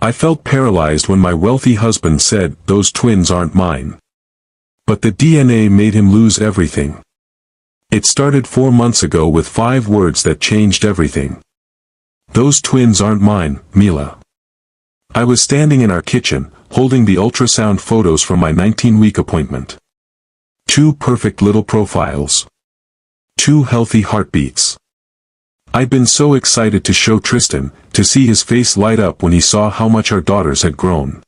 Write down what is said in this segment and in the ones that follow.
I felt paralyzed when my wealthy husband said, "Those twins aren't mine." But the DNA made him lose everything. It started 4 months ago with 5 words that changed everything. "Those twins aren't mine, Mila." I was standing in our kitchen, holding the ultrasound photos from my 19-week appointment. 2 perfect little profiles. 2 healthy heartbeats. I'd been so excited to show Tristan, to see his face light up when he saw how much our daughters had grown.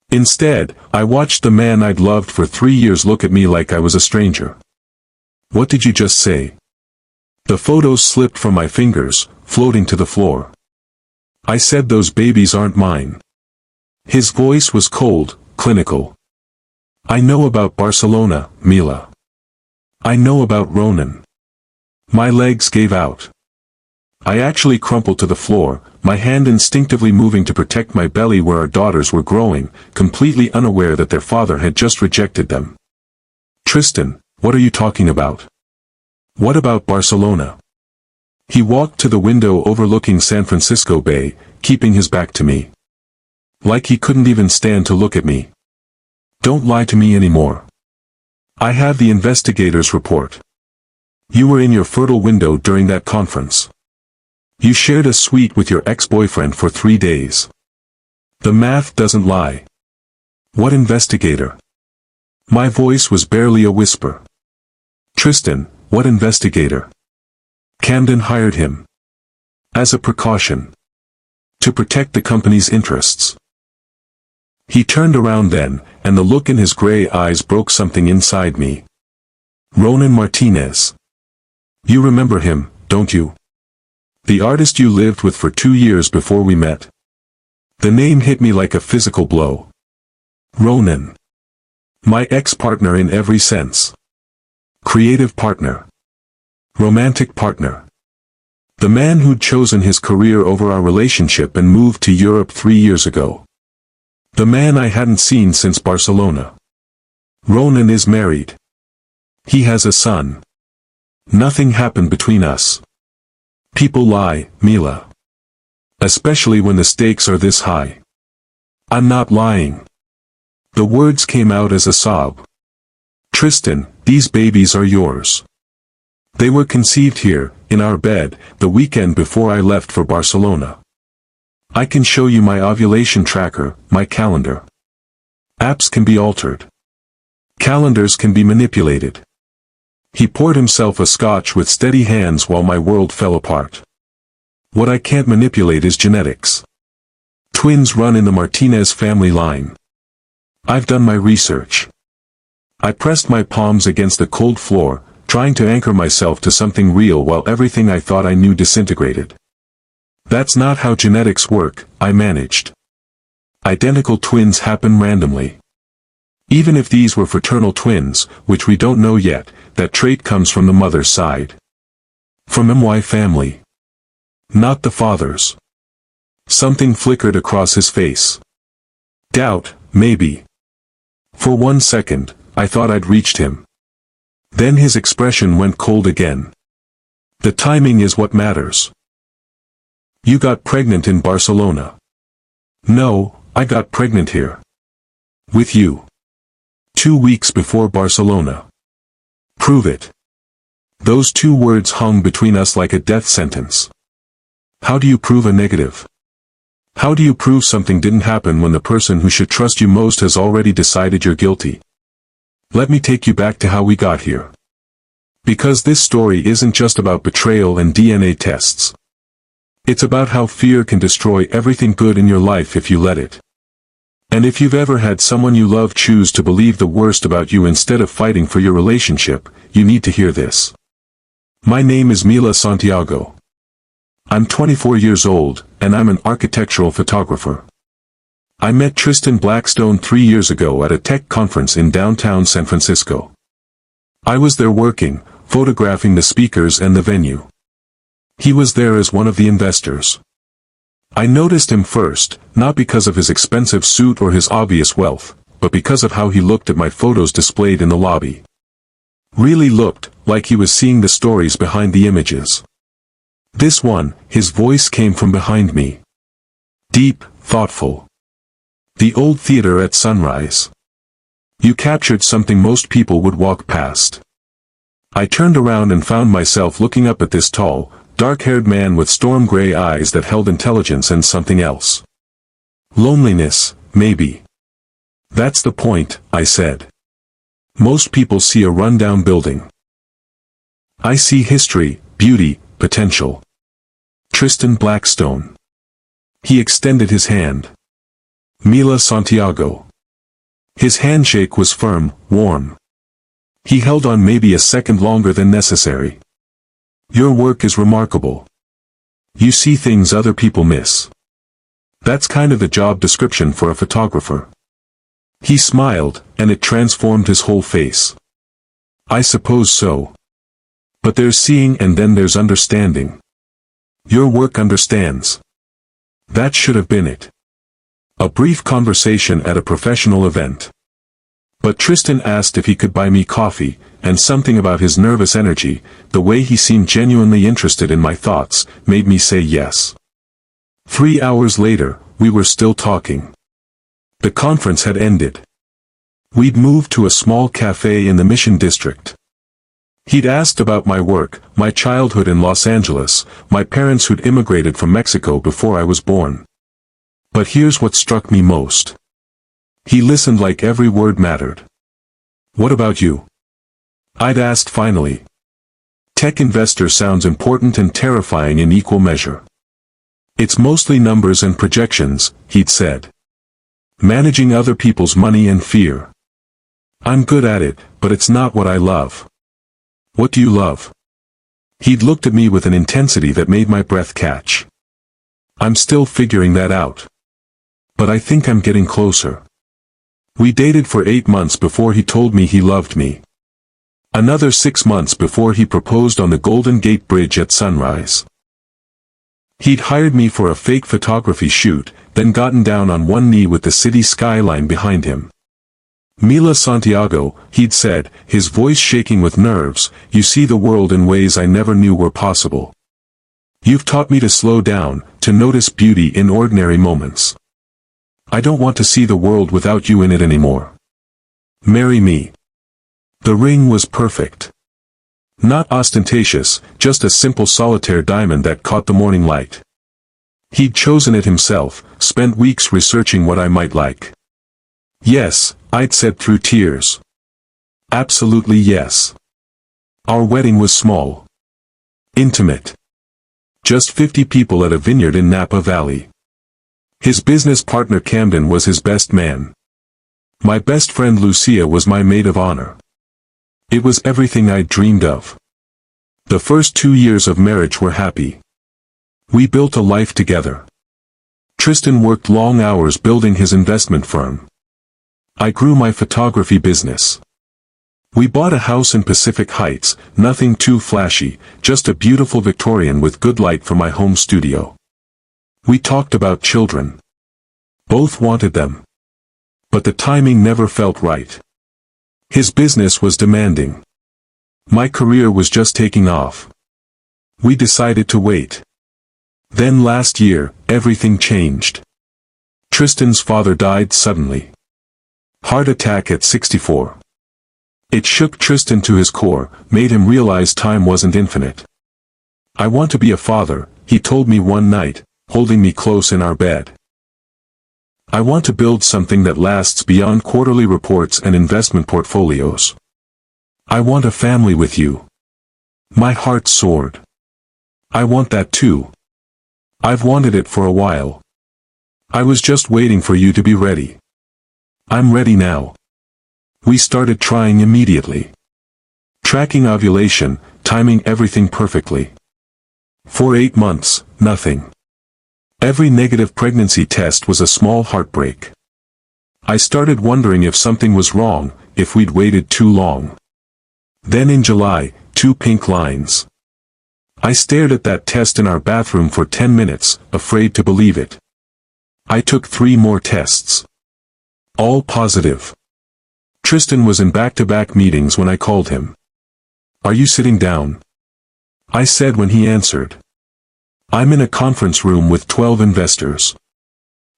Instead, I watched the man I'd loved for 3 years look at me like I was a stranger. "What did you just say?" The photos slipped from my fingers, floating to the floor. "I said those babies aren't mine." His voice was cold, clinical. "I know about Barcelona, Mila. I know about Ronan." My legs gave out. I actually crumpled to the floor, my hand instinctively moving to protect my belly where our daughters were growing, completely unaware that their father had just rejected them. "Tristan, what are you talking about? What about Barcelona?" He walked to the window overlooking San Francisco Bay, keeping his back to me. Like he couldn't even stand to look at me. "Don't lie to me anymore. I have the investigators' report. You were in your fertile window during that conference. You shared a suite with your ex-boyfriend for 3 days. The math doesn't lie." "What investigator?" My voice was barely a whisper. "Tristan, what investigator?" "Camden hired him. As a precaution. To protect the company's interests." He turned around then, and the look in his gray eyes broke something inside me. "Ronan Martinez. You remember him, don't you? The artist you lived with for 2 years before we met." The name hit me like a physical blow. Ronan. My ex-partner in every sense. Creative partner. Romantic partner. The man who'd chosen his career over our relationship and moved to Europe 3 years ago. The man I hadn't seen since Barcelona. Ronan is married. He has a son. Nothing happened between us. People lie, Mila. Especially when the stakes are this high. I'm not lying. The words came out as a sob. "Tristan, these babies are yours. They were conceived here, in our bed, the weekend before I left for Barcelona. I can show you my ovulation tracker, my calendar. Apps can be altered. Calendars can be manipulated." He poured himself a scotch with steady hands while my world fell apart. "What I can't manipulate is genetics. Twins run in the Martinez family line. I've done my research." I pressed my palms against the cold floor, trying to anchor myself to something real while everything I thought I knew disintegrated. "That's not how genetics work," I managed. "Identical twins happen randomly. Even if these were fraternal twins, which we don't know yet, that trait comes from the mother's side. From MY family. Not the father's." Something flickered across his face. Doubt, maybe. For 1 second, I thought I'd reached him. Then his expression went cold again. "The timing is what matters. You got pregnant in Barcelona." "No, I got pregnant here. With you. 2 weeks before Barcelona." "Prove it." Those 2 words hung between us like a death sentence. How do you prove a negative? How do you prove something didn't happen when the person who should trust you most has already decided you're guilty? Let me take you back to how we got here. Because this story isn't just about betrayal and DNA tests. It's about how fear can destroy everything good in your life if you let it. And if you've ever had someone you love choose to believe the worst about you instead of fighting for your relationship, you need to hear this. My name is Mila Santiago. I'm 24 years old, and I'm an architectural photographer. I met Tristan Blackstone 3 years ago at a tech conference in downtown San Francisco. I was there working, photographing the speakers and the venue. He was there as one of the investors. I noticed him first, not because of his expensive suit or his obvious wealth, but because of how he looked at my photos displayed in the lobby. Really looked like he was seeing the stories behind the images. This one, his voice came from behind me. Deep, thoughtful. The old theater at sunrise. You captured something most people would walk past. I turned around and found myself looking up at this tall, dark-haired man with storm-gray eyes that held intelligence and something else. Loneliness, maybe. That's the point, I said. Most people see a run-down building. I see history, beauty, potential. Tristan Blackstone. He extended his hand. Mila Santiago. His handshake was firm, warm. He held on maybe a second longer than necessary. Your work is remarkable. You see things other people miss. That's kind of the job description for a photographer. He smiled, and it transformed his whole face. I suppose so. But there's seeing and then there's understanding. Your work understands. That should have been it. A brief conversation at a professional event. But Tristan asked if he could buy me coffee, and something about his nervous energy, the way he seemed genuinely interested in my thoughts, made me say yes. 3 hours later, we were still talking. The conference had ended. We'd moved to a small cafe in the Mission District. He'd asked about my work, my childhood in Los Angeles, my parents who'd immigrated from Mexico before I was born. But here's what struck me most. He listened like every word mattered. What about you? I'd asked finally. Tech investor sounds important and terrifying in equal measure. It's mostly numbers and projections, he'd said. Managing other people's money and fear. I'm good at it, but it's not what I love. What do you love? He'd looked at me with an intensity that made my breath catch. I'm still figuring that out. But I think I'm getting closer. We dated for 8 months before he told me he loved me. Another 6 months before he proposed on the Golden Gate Bridge at sunrise. He'd hired me for a fake photography shoot, then gotten down on one knee with the city skyline behind him. Mila Santiago, he'd said, his voice shaking with nerves, you see the world in ways I never knew were possible. You've taught me to slow down, to notice beauty in ordinary moments. I don't want to see the world without you in it anymore. Marry me. The ring was perfect. Not ostentatious, just a simple solitaire diamond that caught the morning light. He'd chosen it himself, spent weeks researching what I might like. Yes, I'd said through tears. Absolutely yes. Our wedding was small. Intimate. Just 50 people at a vineyard in Napa Valley. His business partner Camden was his best man. My best friend Lucia was my maid of honor. It was everything I'd dreamed of. The first 2 years of marriage were happy. We built a life together. Tristan worked long hours building his investment firm. I grew my photography business. We bought a house in Pacific Heights, nothing too flashy, just a beautiful Victorian with good light for my home studio. We talked about children. Both wanted them. But the timing never felt right. His business was demanding. My career was just taking off. We decided to wait. Then last year, everything changed. Tristan's father died suddenly. Heart attack at 64. It shook Tristan to his core, made him realize time wasn't infinite. I want to be a father, he told me one night, holding me close in our bed. I want to build something that lasts beyond quarterly reports and investment portfolios. I want a family with you. My heart soared. I want that too. I've wanted it for a while. I was just waiting for you to be ready. I'm ready now. We started trying immediately. Tracking ovulation, timing everything perfectly. For 8 months, nothing. Every negative pregnancy test was a small heartbreak. I started wondering if something was wrong, if we'd waited too long. Then in July, 2 pink lines. I stared at that test in our bathroom for 10 minutes, afraid to believe it. I took 3 more tests. All positive. Tristan was in back-to-back meetings when I called him. Are you sitting down? I said when he answered. I'm in a conference room with 12 investors.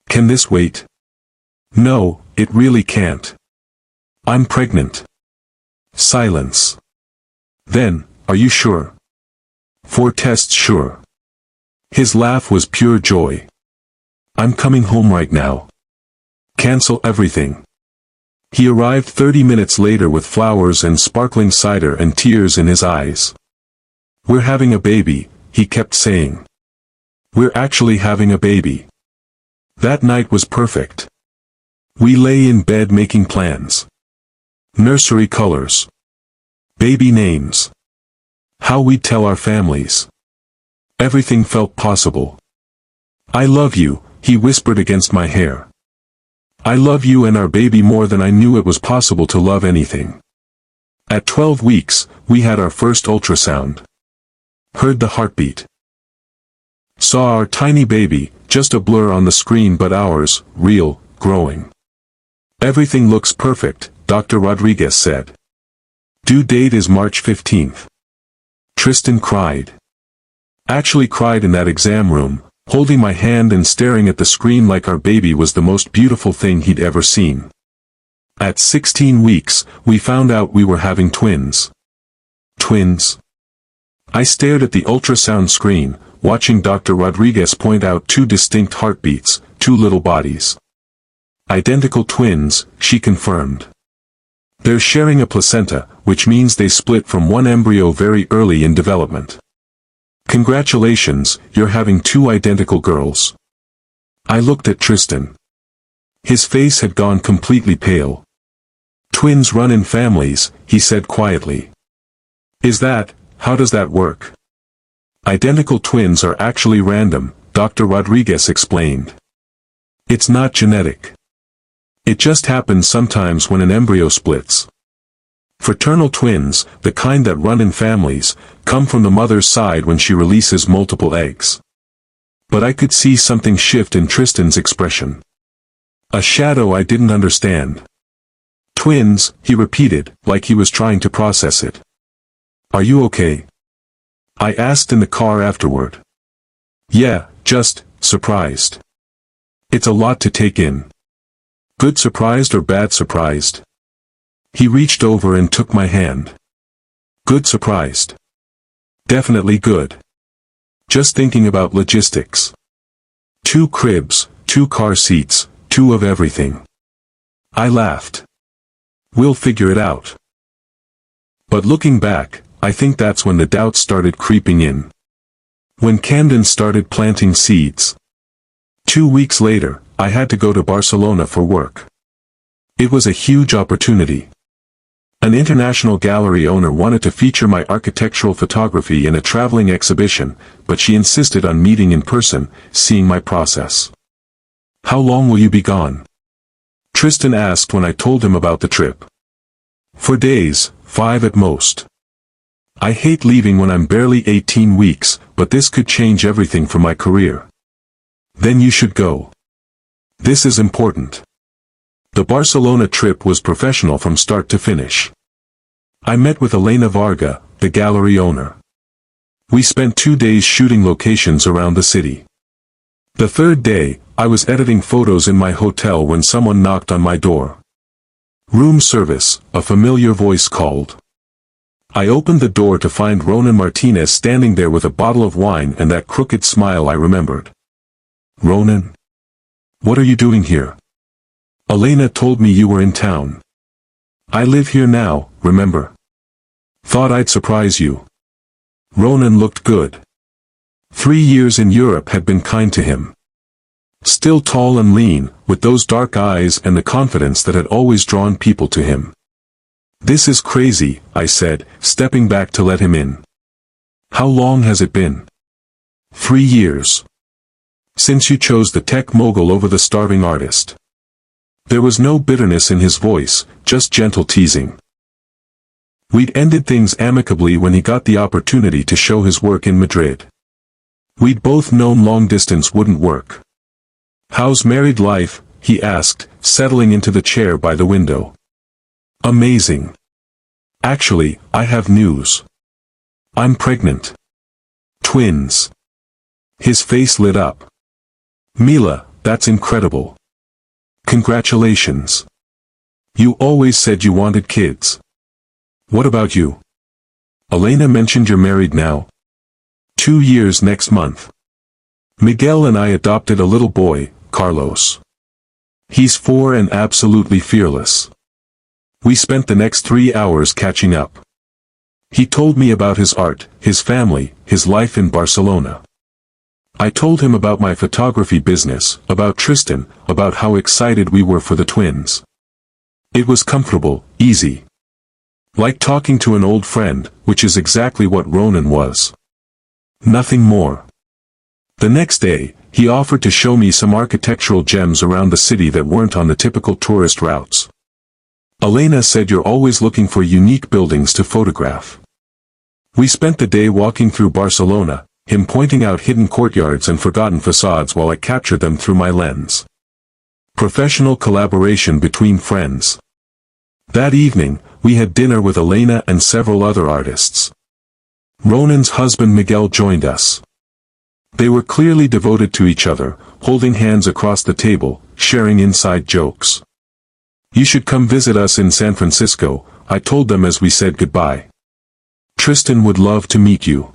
Can this wait? No, it really can't. I'm pregnant. Silence. Then, are you sure? 4 tests sure. His laugh was pure joy. I'm coming home right now. Cancel everything. He arrived 30 minutes later with flowers and sparkling cider and tears in his eyes. We're having a baby, he kept saying. We're actually having a baby. That night was perfect. We lay in bed making plans. Nursery colors. Baby names. How we'd tell our families. Everything felt possible. I love you, he whispered against my hair. I love you and our baby more than I knew it was possible to love anything. At 12 weeks, we had our first ultrasound. Heard the heartbeat. Saw our tiny baby, just a blur on the screen but ours, real, growing. Everything looks perfect, Dr. Rodriguez said. Due date is March 15th. Tristan cried. Actually cried in that exam room, holding my hand and staring at the screen like our baby was the most beautiful thing he'd ever seen. At 16 weeks, we found out we were having twins. Twins. I stared at the ultrasound screen, watching Dr. Rodriguez point out 2 distinct heartbeats, 2 little bodies. Identical twins, she confirmed. They're sharing a placenta, which means they split from one embryo very early in development. Congratulations, you're having 2 identical girls. I looked at Tristan. His face had gone completely pale. Twins run in families, he said quietly. How does that work? Identical twins are actually random, Dr. Rodriguez explained. It's not genetic. It just happens sometimes when an embryo splits. Fraternal twins, the kind that run in families, come from the mother's side when she releases multiple eggs. But I could see something shift in Tristan's expression. A shadow I didn't understand. Twins, he repeated, like he was trying to process it. Are you okay? I asked in the car afterward. Yeah, just, surprised. It's a lot to take in. Good surprised or bad surprised? He reached over and took my hand. Good surprised. Definitely good. Just thinking about logistics. 2 cribs, 2 car seats, 2 of everything. I laughed. We'll figure it out. But looking back, I think that's when the doubts started creeping in. When Camden started planting seeds. 2 weeks later, I had to go to Barcelona for work. It was a huge opportunity. An international gallery owner wanted to feature my architectural photography in a traveling exhibition, but she insisted on meeting in person, seeing my process. How long will you be gone? Tristan asked when I told him about the trip. For days, 5 at most. I hate leaving when I'm barely 18 weeks, but this could change everything for my career. Then you should go. This is important. The Barcelona trip was professional from start to finish. I met with Elena Varga, the gallery owner. We spent 2 days shooting locations around the city. The 3rd day, I was editing photos in my hotel when someone knocked on my door. Room service, a familiar voice called. I opened the door to find Ronan Martinez standing there with a bottle of wine and that crooked smile I remembered. Ronan? What are you doing here? Elena told me you were in town. I live here now, remember? Thought I'd surprise you. Ronan looked good. 3 years in Europe had been kind to him. Still tall and lean, with those dark eyes and the confidence that had always drawn people to him. This is crazy, I said, stepping back to let him in. How long has it been? 3 years. Since you chose the tech mogul over the starving artist. There was no bitterness in his voice, just gentle teasing. We'd ended things amicably when he got the opportunity to show his work in Madrid. We'd both known long distance wouldn't work. How's married life? He asked, settling into the chair by the window. Amazing. Actually, I have news. I'm pregnant. Twins. His face lit up. Mila, that's incredible. Congratulations. You always said you wanted kids. What about you? Elena mentioned you're married now. 2 years next month. Miguel and I adopted a little boy, Carlos. He's 4 and absolutely fearless. We spent the next 3 hours catching up. He told me about his art, his family, his life in Barcelona. I told him about my photography business, about Tristan, about how excited we were for the twins. It was comfortable, easy. Like talking to an old friend, which is exactly what Ronan was. Nothing more. The next day, he offered to show me some architectural gems around the city that weren't on the typical tourist routes. Elena said you're always looking for unique buildings to photograph. We spent the day walking through Barcelona, him pointing out hidden courtyards and forgotten facades while I captured them through my lens. Professional collaboration between friends. That evening, we had dinner with Elena and several other artists. Ronan's husband Miguel joined us. They were clearly devoted to each other, holding hands across the table, sharing inside jokes. You should come visit us in San Francisco, I told them as we said goodbye. Tristan would love to meet you.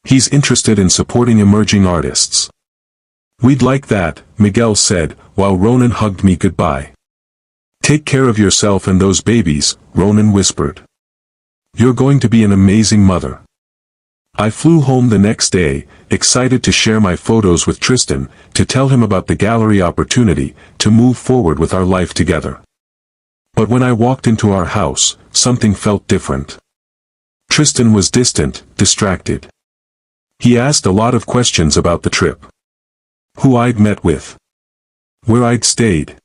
He's interested in supporting emerging artists. We'd like that, Miguel said, while Ronan hugged me goodbye. Take care of yourself and those babies, Ronan whispered. You're going to be an amazing mother. I flew home the next day, excited to share my photos with Tristan, to tell him about the gallery opportunity, to move forward with our life together. But when I walked into our house, something felt different. Tristan was distant, distracted. He asked a lot of questions about the trip. Who I'd met with. Where I'd stayed.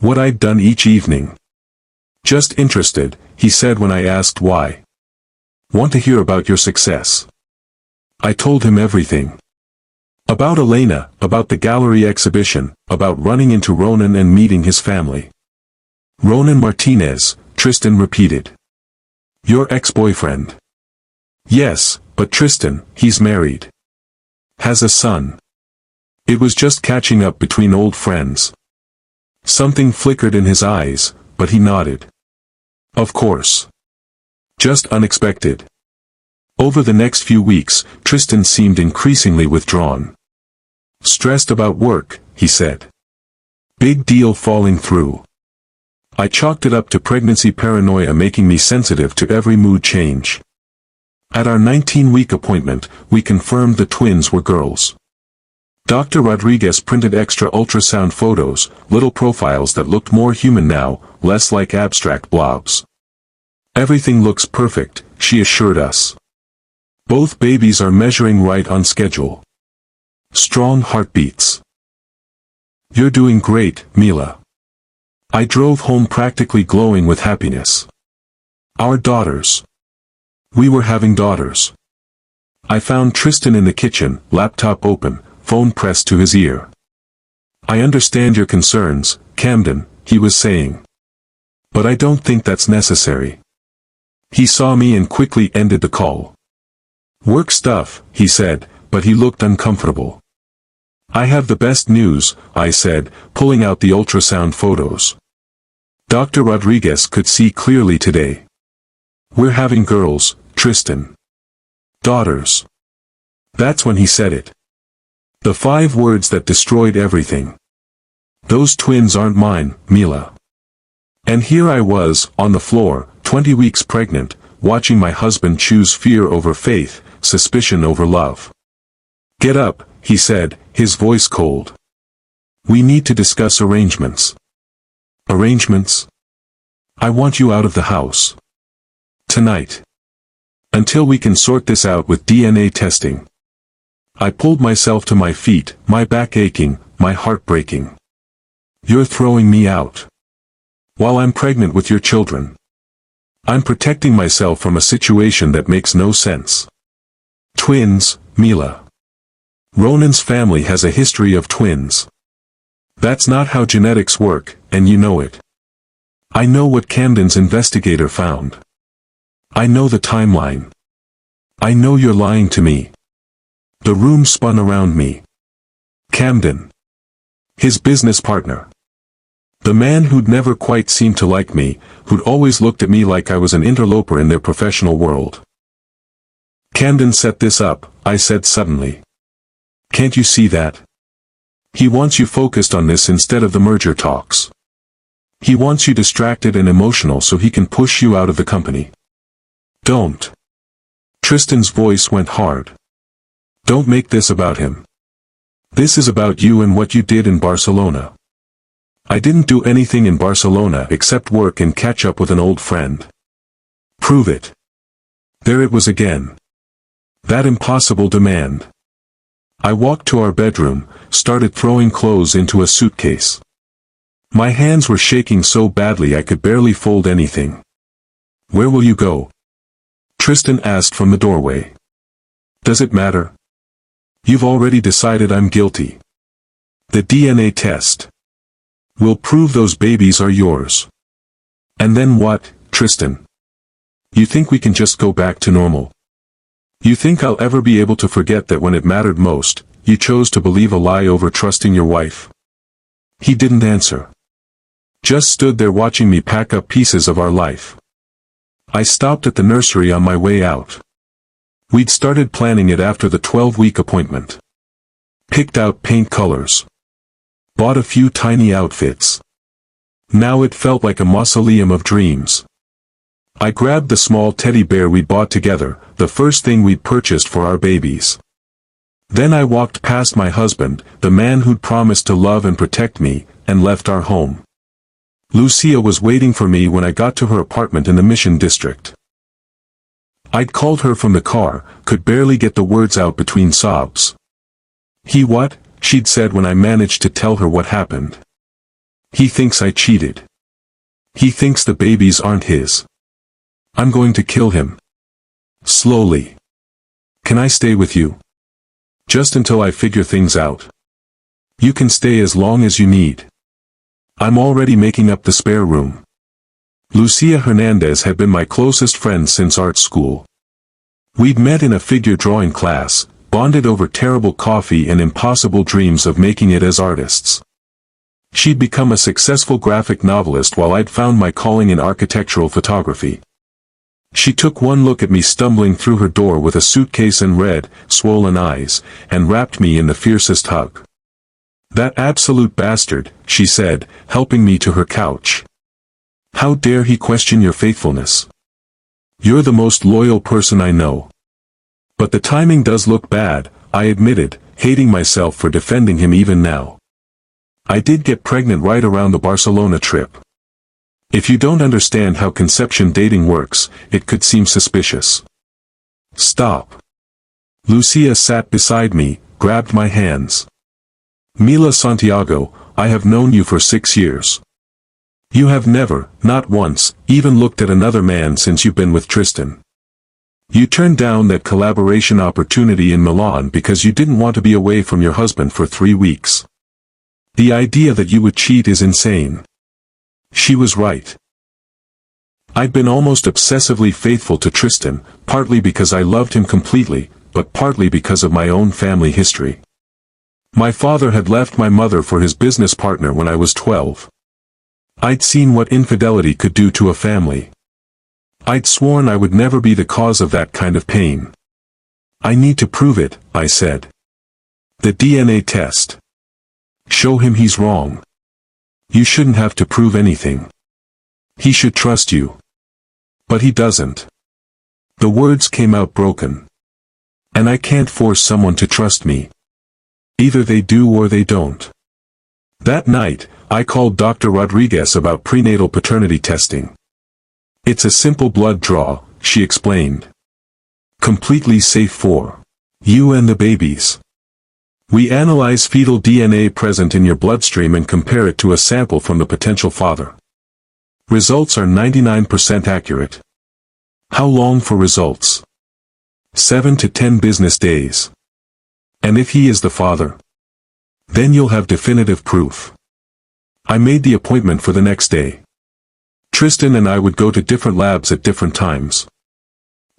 What I'd done each evening. Just interested, he said when I asked why. Want to hear about your success. I told him everything. About Elena, about the gallery exhibition, about running into Ronan and meeting his family. Ronan Martinez, Tristan repeated. Your ex-boyfriend. Yes, but Tristan, he's married. Has a son. It was just catching up between old friends. Something flickered in his eyes, but he nodded. Of course. Just unexpected. Over the next few weeks, Tristan seemed increasingly withdrawn. Stressed about work, he said. Big deal falling through. I chalked it up to pregnancy paranoia making me sensitive to every mood change. At our 19-week appointment, we confirmed the twins were girls. Dr. Rodriguez printed extra ultrasound photos, little profiles that looked more human now, less like abstract blobs. Everything looks perfect, she assured us. Both babies are measuring right on schedule. Strong heartbeats. You're doing great, Mila. I drove home practically glowing with happiness. Our daughters. We were having daughters. I found Tristan in the kitchen, laptop open, phone pressed to his ear. I understand your concerns, Camden, he was saying. But I don't think that's necessary. He saw me and quickly ended the call. Work stuff, he said, but he looked uncomfortable. I have the best news, I said, pulling out the ultrasound photos. Dr. Rodriguez could see clearly today. We're having girls, Tristan. Daughters. That's when he said it. The 5 words that destroyed everything. Those twins aren't mine, Mila. And here I was, on the floor, 20 weeks pregnant, watching my husband choose fear over faith, suspicion over love. Get up, he said, his voice cold. We need to discuss arrangements. Arrangements? I want you out of the house. Tonight. Until we can sort this out with DNA testing. I pulled myself to my feet, my back aching, my heart breaking. You're throwing me out. While I'm pregnant with your children. I'm protecting myself from a situation that makes no sense. Twins, Mila. Ronan's family has a history of twins. That's not how genetics work, and you know it. I know what Camden's investigator found. I know the timeline. I know you're lying to me. The room spun around me. Camden. His business partner. The man who'd never quite seemed to like me, who'd always looked at me like I was an interloper in their professional world. Camden set this up, I said suddenly. Can't you see that? He wants you focused on this instead of the merger talks. He wants you distracted and emotional so he can push you out of the company. Don't. Tristan's voice went hard. Don't make this about him. This is about you and what you did in Barcelona. I didn't do anything in Barcelona except work and catch up with an old friend. Prove it. There it was again. That impossible demand. I walked to our bedroom, started throwing clothes into a suitcase. My hands were shaking so badly I could barely fold anything. Where will you go? Tristan asked from the doorway. Does it matter? You've already decided I'm guilty. The DNA test will prove those babies are yours. And then what, Tristan? You think we can just go back to normal? You think I'll ever be able to forget that when it mattered most, you chose to believe a lie over trusting your wife? He didn't answer. Just stood there watching me pack up pieces of our life. I stopped at the nursery on my way out. We'd started planning it after the 12-week appointment. Picked out paint colors. Bought a few tiny outfits. Now it felt like a mausoleum of dreams. I grabbed the small teddy bear we'd bought together, the first thing we'd purchased for our babies. Then I walked past my husband, the man who'd promised to love and protect me, and left our home. Lucia was waiting for me when I got to her apartment in the Mission District. I'd called her from the car, could barely get the words out between sobs. He what? She'd said when I managed to tell her what happened. He thinks I cheated. He thinks the babies aren't his. I'm going to kill him. Slowly. Can I stay with you? Just until I figure things out. You can stay as long as you need. I'm already making up the spare room. Lucia Hernandez had been my closest friend since art school. We'd met in a figure drawing class, bonded over terrible coffee and impossible dreams of making it as artists. She'd become a successful graphic novelist while I'd found my calling in architectural photography. She took one look at me stumbling through her door with a suitcase and red, swollen eyes, and wrapped me in the fiercest hug. That absolute bastard, she said, helping me to her couch. How dare he question your faithfulness? You're the most loyal person I know. But the timing does look bad, I admitted, hating myself for defending him even now. I did get pregnant right around the Barcelona trip. If you don't understand how conception dating works, it could seem suspicious. Stop. Lucia sat beside me, grabbed my hands. Mila Santiago, I have known you for 6 years. You have never, not once, even looked at another man since you've been with Tristan. You turned down that collaboration opportunity in Milan because you didn't want to be away from your husband for 3 weeks. The idea that you would cheat is insane. She was right. I'd been almost obsessively faithful to Tristan, partly because I loved him completely, but partly because of my own family history. My father had left my mother for his business partner when I was 12. I'd seen what infidelity could do to a family. I'd sworn I would never be the cause of that kind of pain. I need to prove it, I said. The DNA test. Show him he's wrong. You shouldn't have to prove anything. He should trust you. But he doesn't. The words came out broken. And I can't force someone to trust me. Either they do or they don't. That night, I called Dr. Rodriguez about prenatal paternity testing. It's a simple blood draw, she explained. Completely safe for you and the babies. We analyze fetal DNA present in your bloodstream and compare it to a sample from the potential father. Results are 99% accurate. How long for results? 7 to 10 business days. And if he is the father? Then you'll have definitive proof. I made the appointment for the next day. Tristan and I would go to different labs at different times.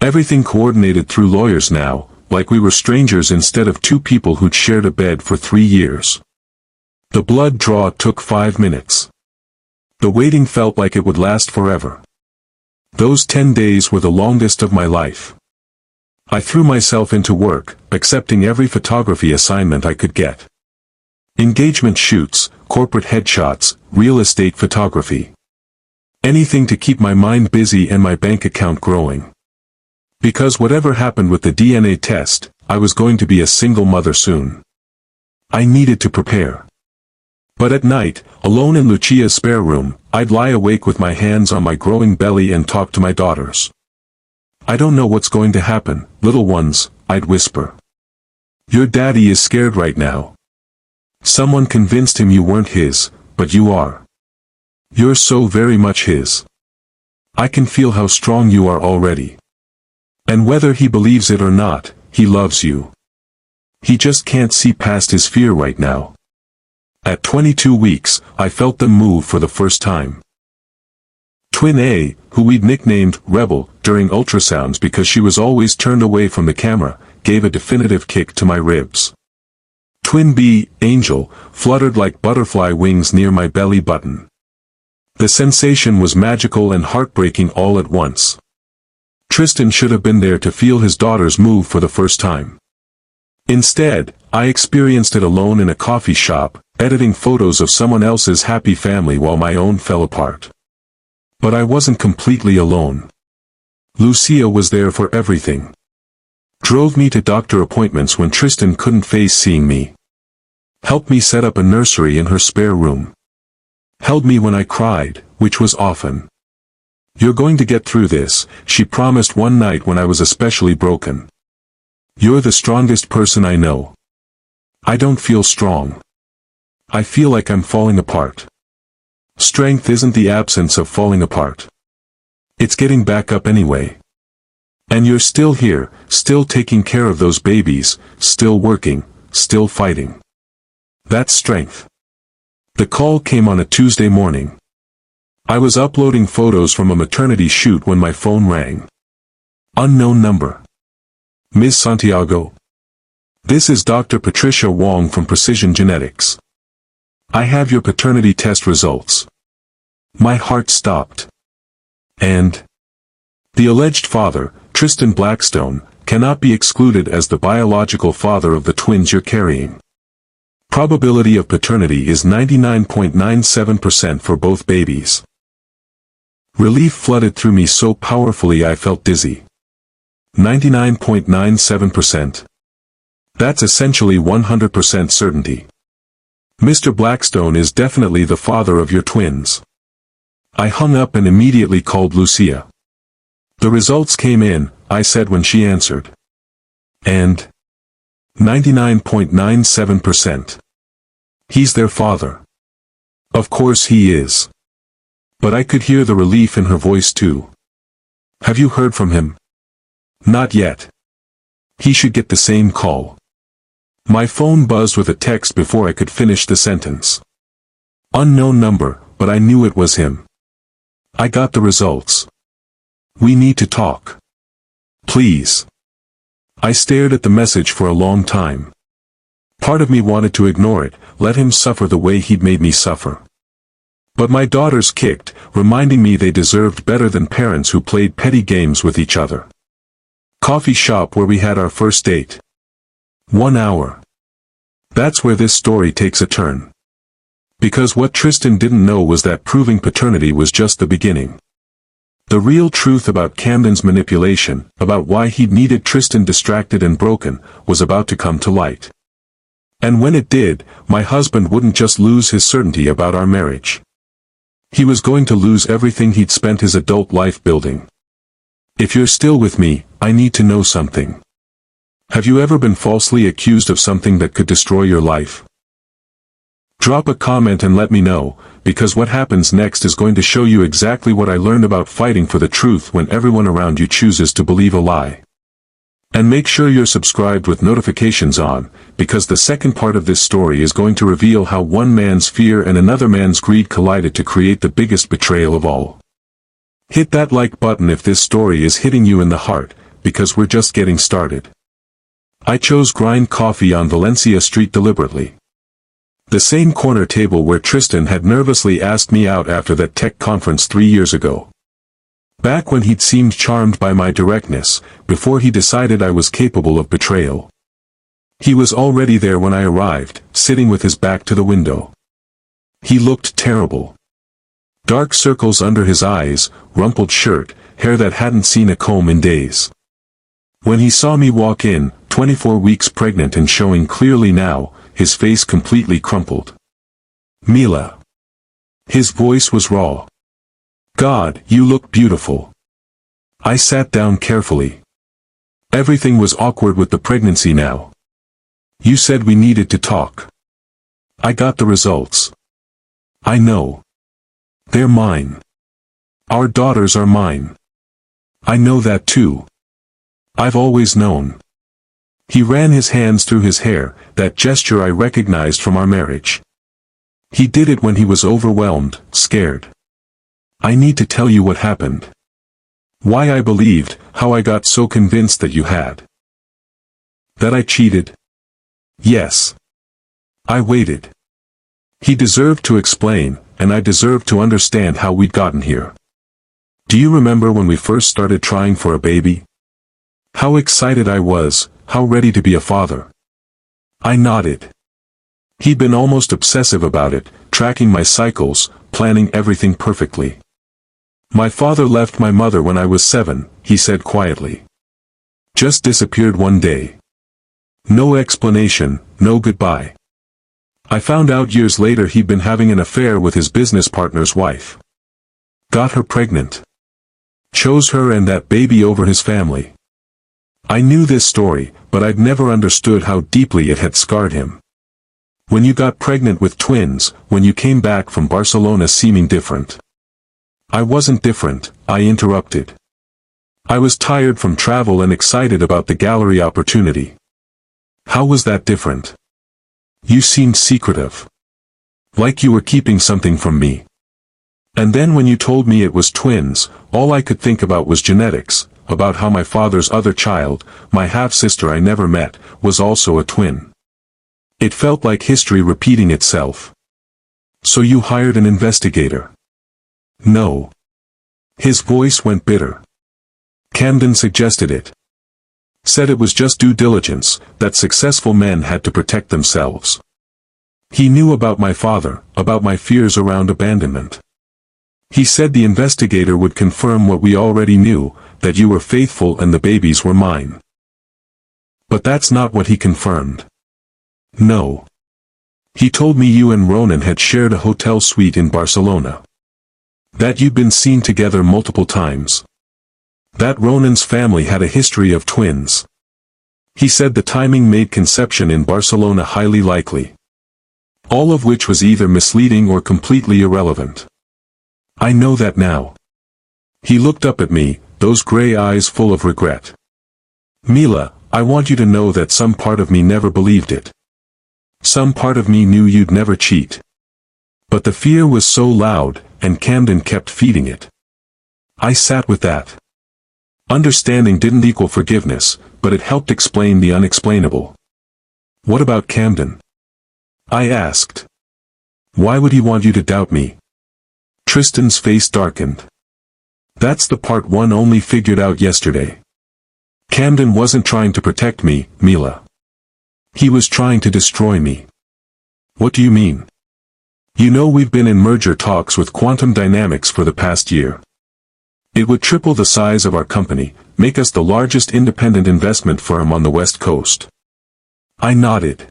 Everything coordinated through lawyers now, like we were strangers instead of two people who'd shared a bed for 3 years. The blood draw took 5 minutes. The waiting felt like it would last forever. Those 10 days were the longest of my life. I threw myself into work, accepting every photography assignment I could get. Engagement shoots, corporate headshots, real estate photography. Anything to keep my mind busy and my bank account growing. Because whatever happened with the DNA test, I was going to be a single mother soon. I needed to prepare. But at night, alone in Lucia's spare room, I'd lie awake with my hands on my growing belly and talk to my daughters. "I don't know what's going to happen, little ones," I'd whisper. "Your daddy is scared right now. Someone convinced him you weren't his, but you are. You're so very much his. I can feel how strong you are already. And whether he believes it or not, he loves you. He just can't see past his fear right now." At 22 weeks, I felt them move for the first time. Twin A, who we'd nicknamed Rebel during ultrasounds because she was always turned away from the camera, gave a definitive kick to my ribs. Twin B, Angel, fluttered like butterfly wings near my belly button. The sensation was magical and heartbreaking all at once. Tristan should have been there to feel his daughters move for the first time. Instead, I experienced it alone in a coffee shop, editing photos of someone else's happy family while my own fell apart. But I wasn't completely alone. Lucia was there for everything. Drove me to doctor appointments when Tristan couldn't face seeing me. Helped me set up a nursery in her spare room. Held me when I cried, which was often. "You're going to get through this," she promised one night when I was especially broken. "You're the strongest person I know." I don't feel strong. I feel like I'm falling apart. Strength isn't the absence of falling apart. It's getting back up anyway. And you're still here, still taking care of those babies, still working, still fighting. That's strength. The call came on a Tuesday morning. I was uploading photos from a maternity shoot when my phone rang. Unknown number. "Ms. Santiago. This is Dr. Patricia Wong from Precision Genetics. I have your paternity test results." My heart stopped. "And?" "The alleged father, Tristan Blackstone, cannot be excluded as the biological father of the twins you're carrying. Probability of paternity is 99.97% for both babies." Relief flooded through me so powerfully I felt dizzy. 99.97%. That's essentially 100% certainty. Mr. Blackstone is definitely the father of your twins. I hung up and immediately called Lucia. "The results came in," I said when she answered. "And?" 99.97%. "He's their father." "Of course he is." But I could hear the relief in her voice too. "Have you heard from him?" "Not yet. He should get the same call." My phone buzzed with a text before I could finish the sentence. Unknown number, but I knew it was him. "I got the results. We need to talk. Please." I stared at the message for a long time. Part of me wanted to ignore it, let him suffer the way he'd made me suffer. But my daughters kicked, reminding me they deserved better than parents who played petty games with each other. Coffee shop where we had our first date. 1 hour. That's where this story takes a turn. Because what Tristan didn't know was that proving paternity was just the beginning. The real truth about Camden's manipulation, about why he'd needed Tristan distracted and broken, was about to come to light. And when it did, my husband wouldn't just lose his certainty about our marriage. He was going to lose everything he'd spent his adult life building. If you're still with me, I need to know something. Have you ever been falsely accused of something that could destroy your life? Drop a comment and let me know, because what happens next is going to show you exactly what I learned about fighting for the truth when everyone around you chooses to believe a lie. And make sure you're subscribed with notifications on, because the second part of this story is going to reveal how one man's fear and another man's greed collided to create the biggest betrayal of all. Hit that like button if this story is hitting you in the heart, because we're just getting started. I chose grind coffee on Valencia Street deliberately. The same corner table where Tristan had nervously asked me out after that tech conference 3 years ago. Back when he'd seemed charmed by my directness, before he decided I was capable of betrayal. He was already there when I arrived, sitting with his back to the window. He looked terrible. Dark circles under his eyes, rumpled shirt, hair that hadn't seen a comb in days. When he saw me walk in, 24 weeks pregnant and showing clearly now, his face completely crumpled. "Mila." His voice was raw. "God, you look beautiful." I sat down carefully. Everything was awkward with the pregnancy now. "You said we needed to talk. I got the results. I know. They're mine. Our daughters are mine. I know that too. I've always known." He ran his hands through his hair, that gesture I recognized from our marriage. He did it when he was overwhelmed, scared. "I need to tell you what happened. Why I believed, how I got so convinced that you had. That I cheated? Yes. I waited." He deserved to explain, and I deserved to understand how we'd gotten here. "Do you remember when we first started trying for a baby? How excited I was, how ready to be a father." I nodded. He'd been almost obsessive about it, tracking my cycles, planning everything perfectly. "My father left my mother when I was 7, he said quietly. Just disappeared one day. No explanation, no goodbye. I found out years later he'd been having an affair with his business partner's wife. Got her pregnant. Chose her and that baby over his family. I knew this story, but I'd never understood how deeply it had scarred him. When you got pregnant with twins, when you came back from Barcelona seeming different." "I wasn't different," I interrupted. "I was tired from travel and excited about the gallery opportunity." "How was that different? You seemed secretive. Like you were keeping something from me. And then when you told me it was twins, all I could think about was genetics, about how my father's other child, my half-sister I never met, was also a twin. It felt like history repeating itself." "So you hired an investigator?" "No." His voice went bitter. "Camden suggested it. Said it was just due diligence, that successful men had to protect themselves. He knew about my father, about my fears around abandonment. He said the investigator would confirm what we already knew, that you were faithful and the babies were mine." "But that's not what he confirmed." "No. He told me you and Ronan had shared a hotel suite in Barcelona. That you'd been seen together multiple times. That Ronan's family had a history of twins. He said the timing made conception in Barcelona highly likely. All of which was either misleading or completely irrelevant. I know that now." He looked up at me, those gray eyes full of regret. "Mila, I want you to know that some part of me never believed it. Some part of me knew you'd never cheat. But the fear was so loud, and Camden kept feeding it. I sat with that. Understanding didn't equal forgiveness, but it helped explain the unexplainable." "What about Camden?" I asked. "Why would he want you to doubt me?" Tristan's face darkened. "That's the part one only figured out yesterday. Camden wasn't trying to protect me, Mila. He was trying to destroy me." "What do you mean?" "You know we've been in merger talks with Quantum Dynamics for the past year. It would triple the size of our company, make us the largest independent investment firm on the West Coast." I nodded.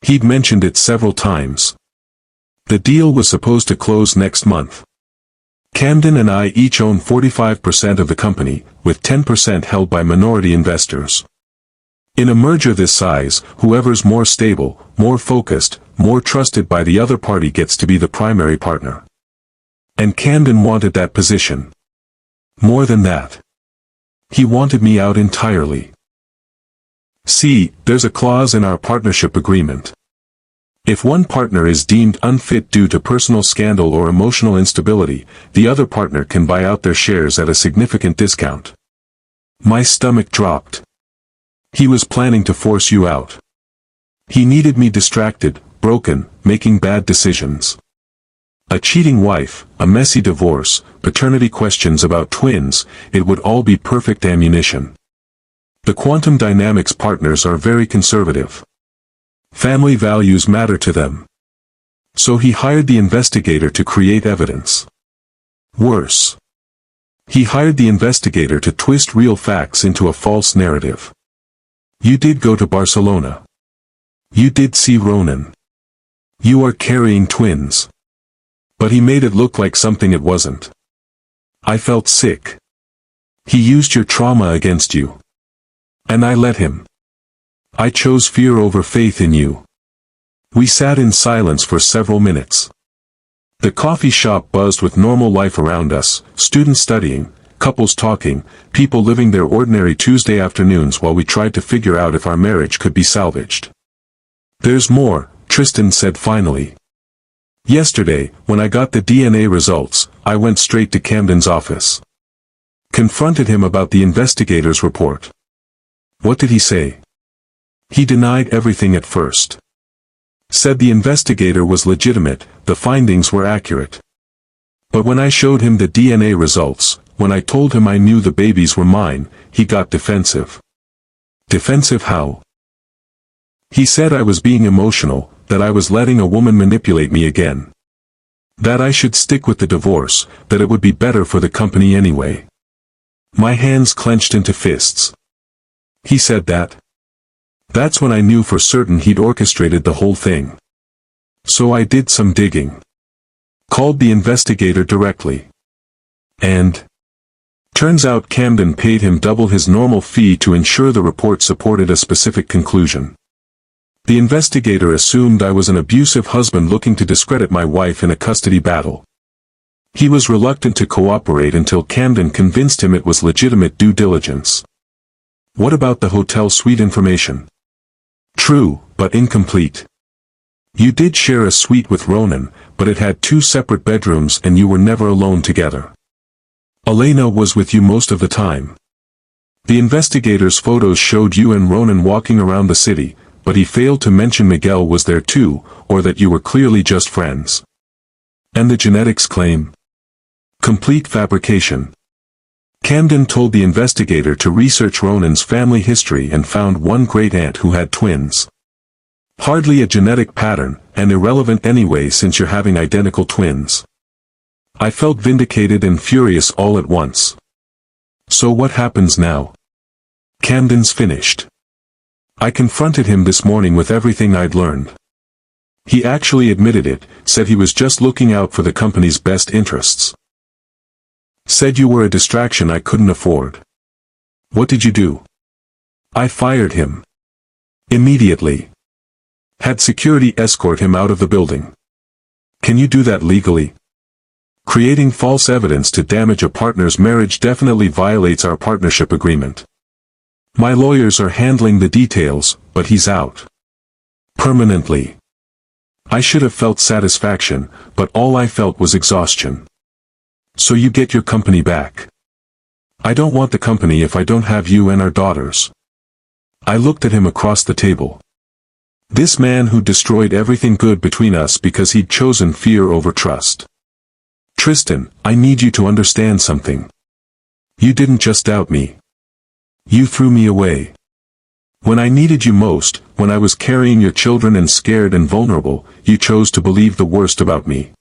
He'd mentioned it several times. The deal was supposed to close next month. Camden and I each own 45% of the company, with 10% held by minority investors. In a merger this size, whoever's more stable, more focused, more trusted by the other party gets to be the primary partner. And Camden wanted that position. More than that. He wanted me out entirely. See, there's a clause in our partnership agreement. If one partner is deemed unfit due to personal scandal or emotional instability, the other partner can buy out their shares at a significant discount. My stomach dropped. He was planning to force you out. He needed me distracted, broken, making bad decisions. A cheating wife, a messy divorce, paternity questions about twins, it would all be perfect ammunition. The quantum dynamics partners are very conservative. Family values matter to them. So he hired the investigator to create evidence. Worse. He hired the investigator to twist real facts into a false narrative. You did go to Barcelona. You did see Ronan. You are carrying twins. But he made it look like something it wasn't. I felt sick. He used your trauma against you. And I let him. I chose fear over faith in you. We sat in silence for several minutes. The coffee shop buzzed with normal life around us, students studying, couples talking, people living their ordinary Tuesday afternoons while we tried to figure out if our marriage could be salvaged. There's more, Tristan said finally. Yesterday, when I got the DNA results, I went straight to Camden's office. Confronted him about the investigator's report. What did he say? He denied everything at first. Said the investigator was legitimate, the findings were accurate. But when I showed him the DNA results, when I told him I knew the babies were mine, he got defensive. Defensive how? He said I was being emotional, that I was letting a woman manipulate me again. That I should stick with the divorce, that it would be better for the company anyway. My hands clenched into fists. He said that. That's when I knew for certain he'd orchestrated the whole thing. So I did some digging. Called the investigator directly. And turns out Camden paid him double his normal fee to ensure the report supported a specific conclusion. The investigator assumed I was an abusive husband looking to discredit my wife in a custody battle. He was reluctant to cooperate until Camden convinced him it was legitimate due diligence. What about the hotel suite information? True, but incomplete. You did share a suite with Ronan, but it had 2 separate bedrooms and you were never alone together. Elena was with you most of the time. The investigator's photos showed you and Ronan walking around the city, but he failed to mention Miguel was there too, or that you were clearly just friends. And the genetics claim? Complete fabrication. Camden told the investigator to research Ronan's family history and found one great-aunt who had twins. Hardly a genetic pattern, and irrelevant anyway since you're having identical twins. I felt vindicated and furious all at once. So what happens now? Camden's finished. I confronted him this morning with everything I'd learned. He actually admitted it, said he was just looking out for the company's best interests. Said you were a distraction I couldn't afford. What did you do? I fired him. Immediately. Had security escort him out of the building. Can you do that legally? Creating false evidence to damage a partner's marriage definitely violates our partnership agreement. My lawyers are handling the details, but he's out. Permanently. I should have felt satisfaction, but all I felt was exhaustion. So you get your company back. I don't want the company if I don't have you and our daughters. I looked at him across the table. This man who destroyed everything good between us because he'd chosen fear over trust. Tristan, I need you to understand something. You didn't just doubt me. You threw me away. When I needed you most, when I was carrying your children and scared and vulnerable, you chose to believe the worst about me.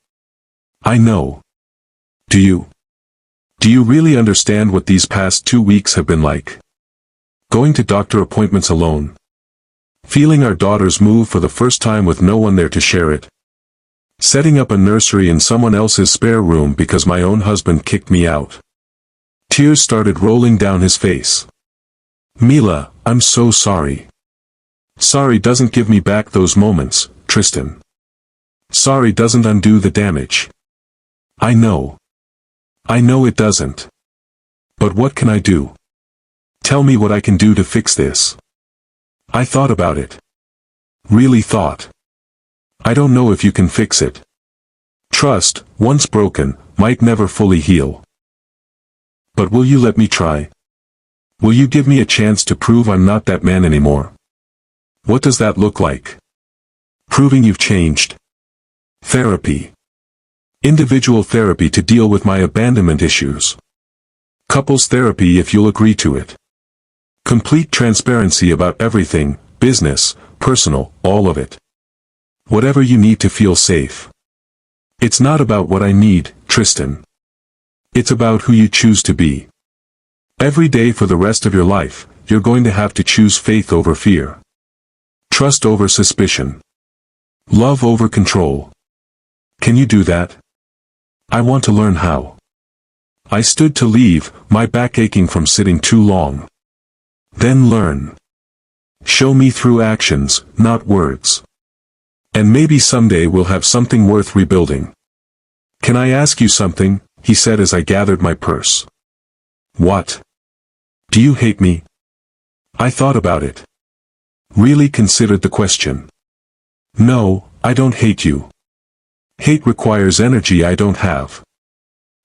I know. Do you? Do you really understand what these past 2 weeks have been like? Going to doctor appointments alone. Feeling our daughters move for the first time with no one there to share it. Setting up a nursery in someone else's spare room because my own husband kicked me out. Tears started rolling down his face. Mila, I'm so sorry. Sorry doesn't give me back those moments, Tristan. Sorry doesn't undo the damage. I know. I know it doesn't. But what can I do? Tell me what I can do to fix this. I thought about it. Really thought. I don't know if you can fix it. Trust, once broken, might never fully heal. But will you let me try? Will you give me a chance to prove I'm not that man anymore? What does that look like? Proving you've changed. Therapy. Individual therapy to deal with my abandonment issues. Couples therapy if you'll agree to it. Complete transparency about everything, business, personal, all of it. Whatever you need to feel safe. It's not about what I need, Tristan. It's about who you choose to be. Every day for the rest of your life, you're going to have to choose faith over fear. Trust over suspicion. Love over control. Can you do that? I want to learn how. I stood to leave, my back aching from sitting too long. Then learn. Show me through actions, not words. And maybe someday we'll have something worth rebuilding. Can I ask you something? He said as I gathered my purse. What? Do you hate me? I thought about it. Really considered the question. No, I don't hate you. Hate requires energy I don't have.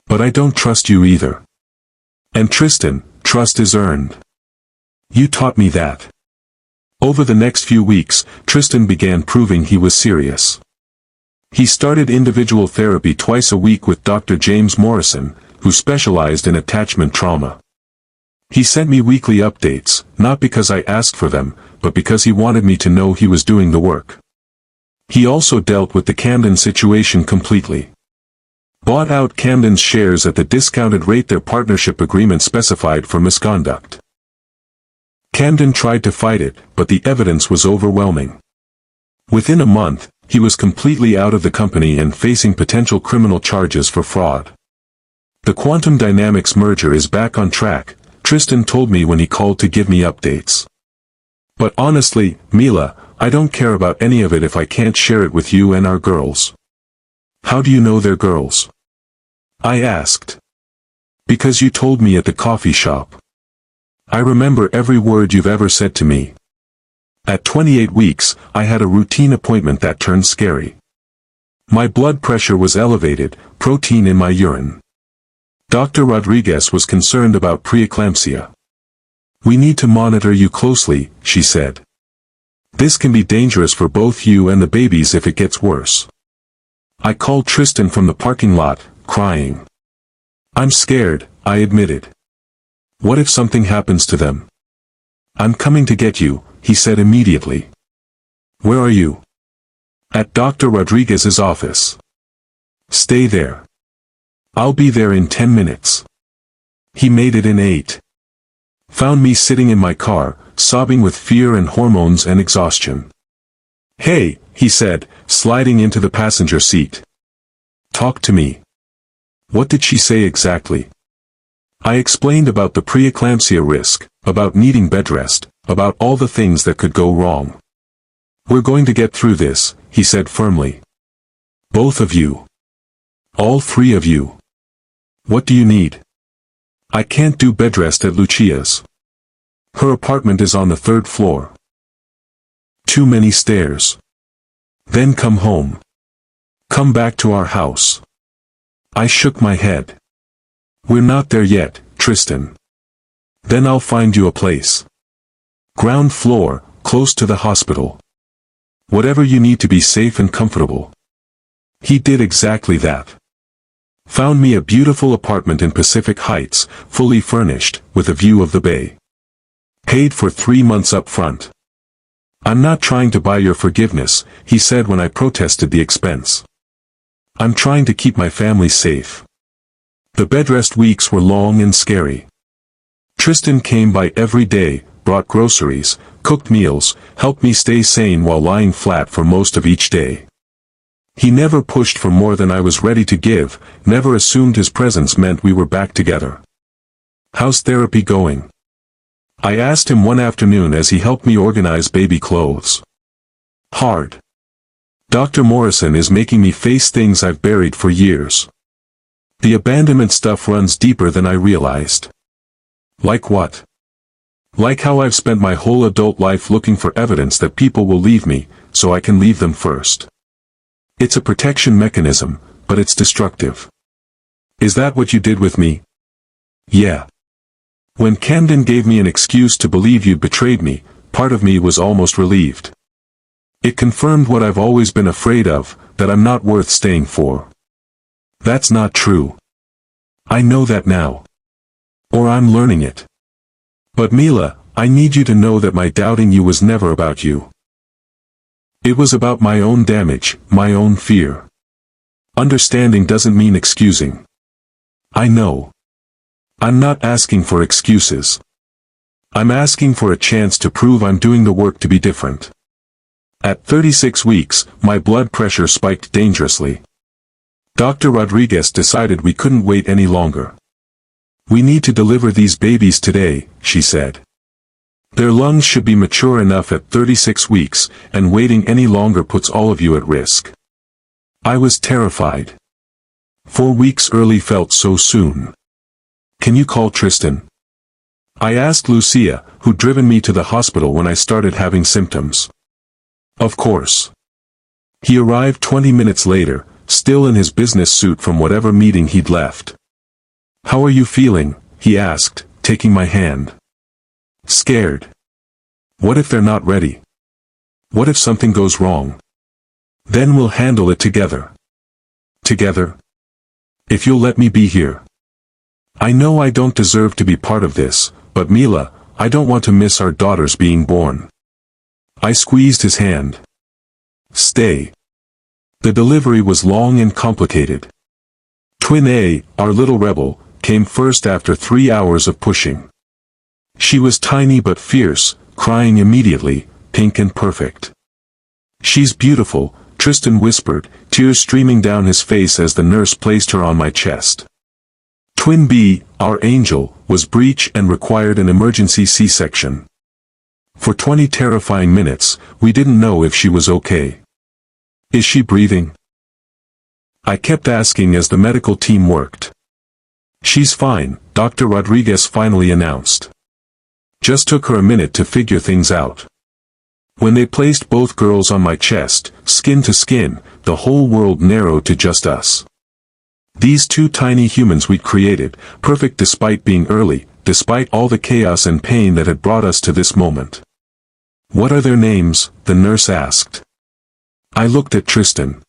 But I don't trust you either. And Tristan, trust is earned. You taught me that. Over the next few weeks, Tristan began proving he was serious. He started individual therapy twice a week with Dr. James Morrison, who specialized in attachment trauma. He sent me weekly updates, not because I asked for them, but because he wanted me to know he was doing the work. He also dealt with the Camden situation completely. Bought out Camden's shares at the discounted rate their partnership agreement specified for misconduct. Camden tried to fight it, but the evidence was overwhelming. Within a month, he was completely out of the company and facing potential criminal charges for fraud. The Quantum Dynamics merger is back on track, Tristan told me when he called to give me updates. But honestly, Mila, I don't care about any of it if I can't share it with you and our girls. How do you know they're girls? I asked. Because you told me at the coffee shop. I remember every word you've ever said to me. At 28 weeks, I had a routine appointment that turned scary. My blood pressure was elevated, protein in my urine. Dr. Rodriguez was concerned about preeclampsia. We need to monitor you closely, she said. This can be dangerous for both you and the babies if it gets worse. I called Tristan from the parking lot, crying. I'm scared, I admitted. What if something happens to them? I'm coming to get you, he said immediately. Where are you? At Dr. Rodriguez's office. Stay there. I'll be there in 10 minutes. He made it in 8. Found me sitting in my car, sobbing with fear and hormones and exhaustion. Hey, he said, sliding into the passenger seat. Talk to me. What did she say exactly? I explained about the preeclampsia risk, about needing bed rest, about all the things that could go wrong. We're going to get through this, he said firmly. Both of you. All 3 of you. What do you need? I can't do bed rest at Lucia's. Her apartment is on the 3rd floor. Too many stairs. Then come home. Come back to our house. I shook my head. We're not there yet, Tristan. Then I'll find you a place. Ground floor, close to the hospital. Whatever you need to be safe and comfortable. He did exactly that. Found me a beautiful apartment in Pacific Heights, fully furnished, with a view of the bay. Paid for 3 months up front. I'm not trying to buy your forgiveness, he said when I protested the expense. I'm trying to keep my family safe. The bedrest weeks were long and scary. Tristan came by every day, brought groceries, cooked meals, helped me stay sane while lying flat for most of each day. He never pushed for more than I was ready to give, never assumed his presence meant we were back together. How's therapy going? I asked him one afternoon as he helped me organize baby clothes. Hard. Dr. Morrison is making me face things I've buried for years. The abandonment stuff runs deeper than I realized. Like what? Like how I've spent my whole adult life looking for evidence that people will leave me, so I can leave them first. It's a protection mechanism, but it's destructive. Is that what you did with me? Yeah. When Camden gave me an excuse to believe you'd betrayed me, part of me was almost relieved. It confirmed what I've always been afraid of, that I'm not worth staying for. That's not true. I know that now. Or I'm learning it. But Mila, I need you to know that my doubting you was never about you. It was about my own damage, my own fear. Understanding doesn't mean excusing. I know. I'm not asking for excuses. I'm asking for a chance to prove I'm doing the work to be different. At 36 weeks, my blood pressure spiked dangerously. Dr. Rodriguez decided we couldn't wait any longer. We need to deliver these babies today, she said. Their lungs should be mature enough at 36 weeks, and waiting any longer puts all of you at risk. I was terrified. 4 weeks early felt so soon. Can you call Tristan? I asked Lucia, who'd driven me to the hospital when I started having symptoms. Of course. He arrived 20 minutes later, still in his business suit from whatever meeting he'd left. How are you feeling? He asked, taking my hand. Scared. What if they're not ready? What if something goes wrong? Then we'll handle it together. Together? If you'll let me be here. I know I don't deserve to be part of this, but Mila, I don't want to miss our daughters being born. I squeezed his hand. Stay. The delivery was long and complicated. Twin A, our little rebel, came first after 3 hours of pushing. She was tiny but fierce, crying immediately, pink and perfect. She's beautiful, Tristan whispered, tears streaming down his face as the nurse placed her on my chest. Twin B, our angel, was breech and required an emergency C-section. For 20 terrifying minutes, we didn't know if she was okay. Is she breathing? I kept asking as the medical team worked. She's fine, Dr. Rodriguez finally announced. Just took her a minute to figure things out. When they placed both girls on my chest, skin to skin, the whole world narrowed to just us. These two tiny humans we'd created, perfect despite being early, despite all the chaos and pain that had brought us to this moment. What are their names? The nurse asked. I looked at Tristan.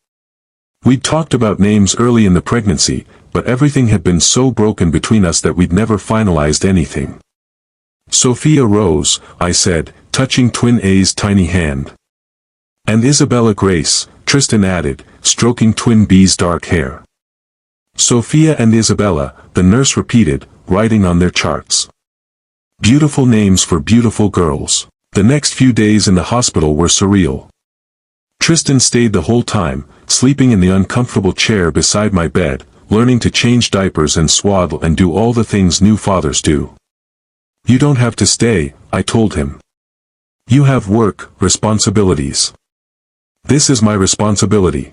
We'd talked about names early in the pregnancy, but everything had been so broken between us that we'd never finalized anything. Sophia Rose, I said, touching Twin A's tiny hand. And Isabella Grace, Tristan added, stroking Twin B's dark hair. Sophia and Isabella, the nurse repeated, writing on their charts. Beautiful names for beautiful girls. The next few days in the hospital were surreal. Tristan stayed the whole time, sleeping in the uncomfortable chair beside my bed, learning to change diapers and swaddle and do all the things new fathers do. You don't have to stay, I told him. You have work, responsibilities. This is my responsibility.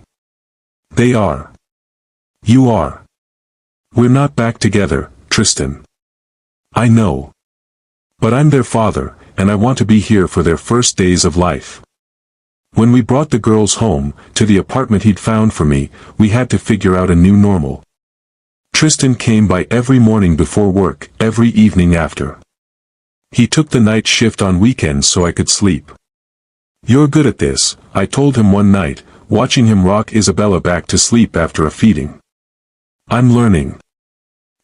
They are. You are. We're not back together, Tristan. I know. But I'm their father, and I want to be here for their first days of life. When we brought the girls home, to the apartment he'd found for me, we had to figure out a new normal. Tristan came by every morning before work, every evening after. He took the night shift on weekends so I could sleep. You're good at this, I told him one night, watching him rock Isabella back to sleep after a feeding. I'm learning.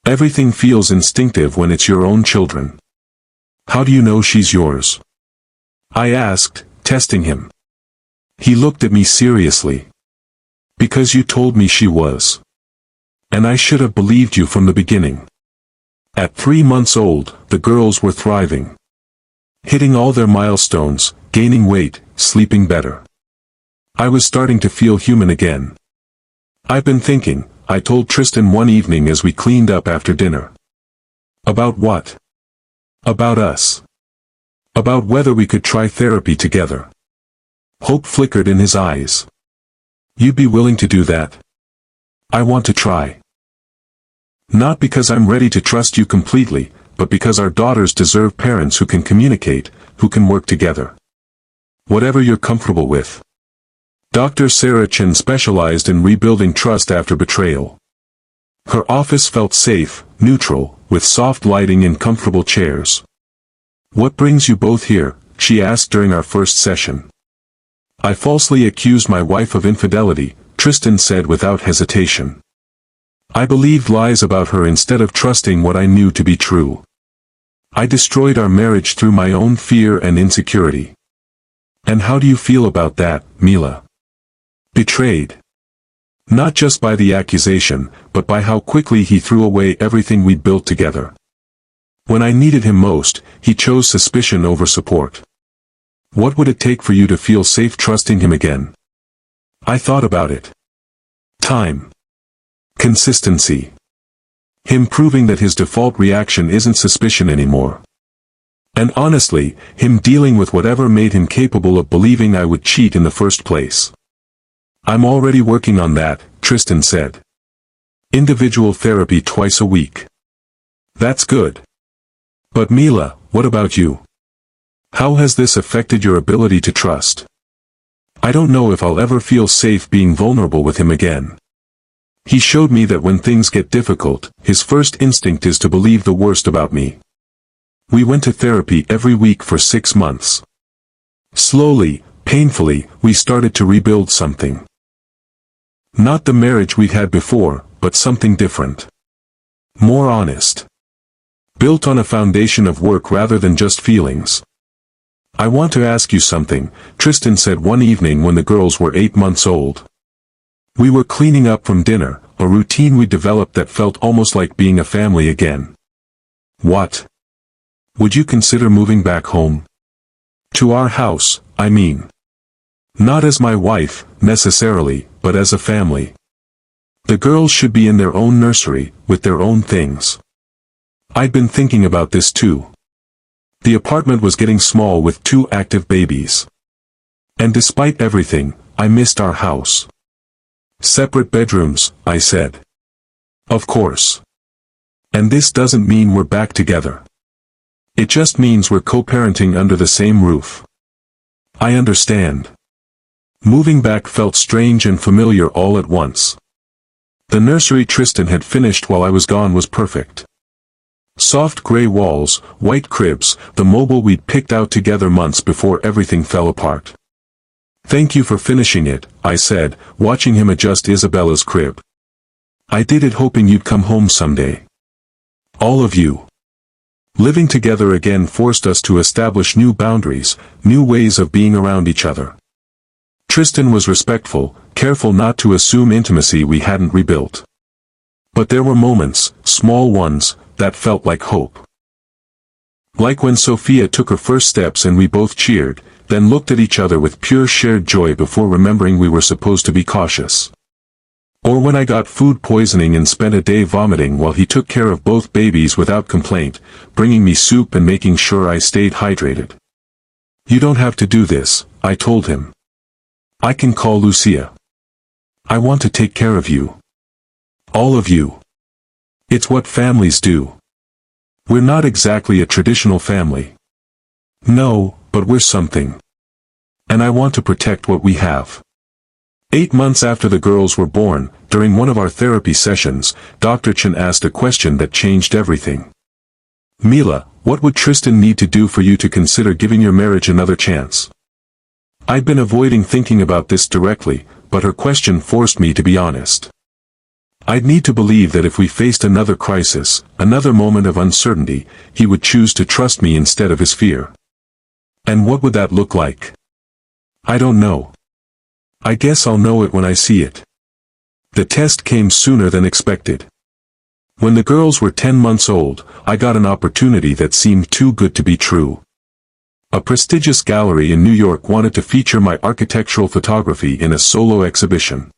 Everything feels instinctive when it's your own children. How do you know she's yours? I asked, testing him. He looked at me seriously. Because you told me she was. And I should have believed you from the beginning. At 3 months old, the girls were thriving. Hitting all their milestones, gaining weight, sleeping better. I was starting to feel human again. I've been thinking, I told Tristan one evening as we cleaned up after dinner. About what? About us. About whether we could try therapy together. Hope flickered in his eyes. You'd be willing to do that? I want to try. Not because I'm ready to trust you completely, but because our daughters deserve parents who can communicate, who can work together. Whatever you're comfortable with. Dr. Sarah Chen specialized in rebuilding trust after betrayal. Her office felt safe, neutral, with soft lighting and comfortable chairs. What brings you both here? She asked during our first session. I falsely accused my wife of infidelity, Tristan said without hesitation. I believed lies about her instead of trusting what I knew to be true. I destroyed our marriage through my own fear and insecurity. And how do you feel about that, Mila? Betrayed. Not just by the accusation, but by how quickly he threw away everything we'd built together. When I needed him most, he chose suspicion over support. What would it take for you to feel safe trusting him again? I thought about it. Time. Consistency. Him proving that his default reaction isn't suspicion anymore. And honestly, him dealing with whatever made him capable of believing I would cheat in the first place. I'm already working on that, Tristan said. Individual therapy twice a week. That's good. But Mila, what about you? How has this affected your ability to trust? I don't know if I'll ever feel safe being vulnerable with him again. He showed me that when things get difficult, his first instinct is to believe the worst about me. We went to therapy every week for 6 months. Slowly, painfully, we started to rebuild something. Not the marriage we'd had before, but something different. More honest. Built on a foundation of work rather than just feelings. I want to ask you something, Tristan said one evening when the girls were 8 months old. We were cleaning up from dinner, a routine we developed that felt almost like being a family again. What? Would you consider moving back home? To our house, I mean. Not as my wife, necessarily, but as a family. The girls should be in their own nursery, with their own things. I'd been thinking about this too. The apartment was getting small with 2 active babies. And despite everything, I missed our house. Separate bedrooms, I said. Of course. And this doesn't mean we're back together. It just means we're co-parenting under the same roof. I understand. Moving back felt strange and familiar all at once. The nursery Tristan had finished while I was gone was perfect. Soft gray walls, white cribs, the mobile we'd picked out together months before everything fell apart. Thank you for finishing it, I said, watching him adjust Isabella's crib. I did it hoping you'd come home someday. All of you. Living together again forced us to establish new boundaries, new ways of being around each other. Tristan was respectful, careful not to assume intimacy we hadn't rebuilt. But there were moments, small ones, that felt like hope. Like when Sophia took her first steps and we both cheered, then looked at each other with pure shared joy before remembering we were supposed to be cautious. Or when I got food poisoning and spent a day vomiting while he took care of both babies without complaint, bringing me soup and making sure I stayed hydrated. You don't have to do this, I told him. I can call Lucia. I want to take care of you. All of you. It's what families do. We're not exactly a traditional family. No, but we're something. And I want to protect what we have. 8 months after the girls were born, during one of our therapy sessions, Dr. Chen asked a question that changed everything. Mila, what would Tristan need to do for you to consider giving your marriage another chance? I'd been avoiding thinking about this directly, but her question forced me to be honest. I'd need to believe that if we faced another crisis, another moment of uncertainty, he would choose to trust me instead of his fear. And what would that look like? I don't know. I guess I'll know it when I see it. The test came sooner than expected. When the girls were 10 months old, I got an opportunity that seemed too good to be true. A prestigious gallery in New York wanted to feature my architectural photography in a solo exhibition.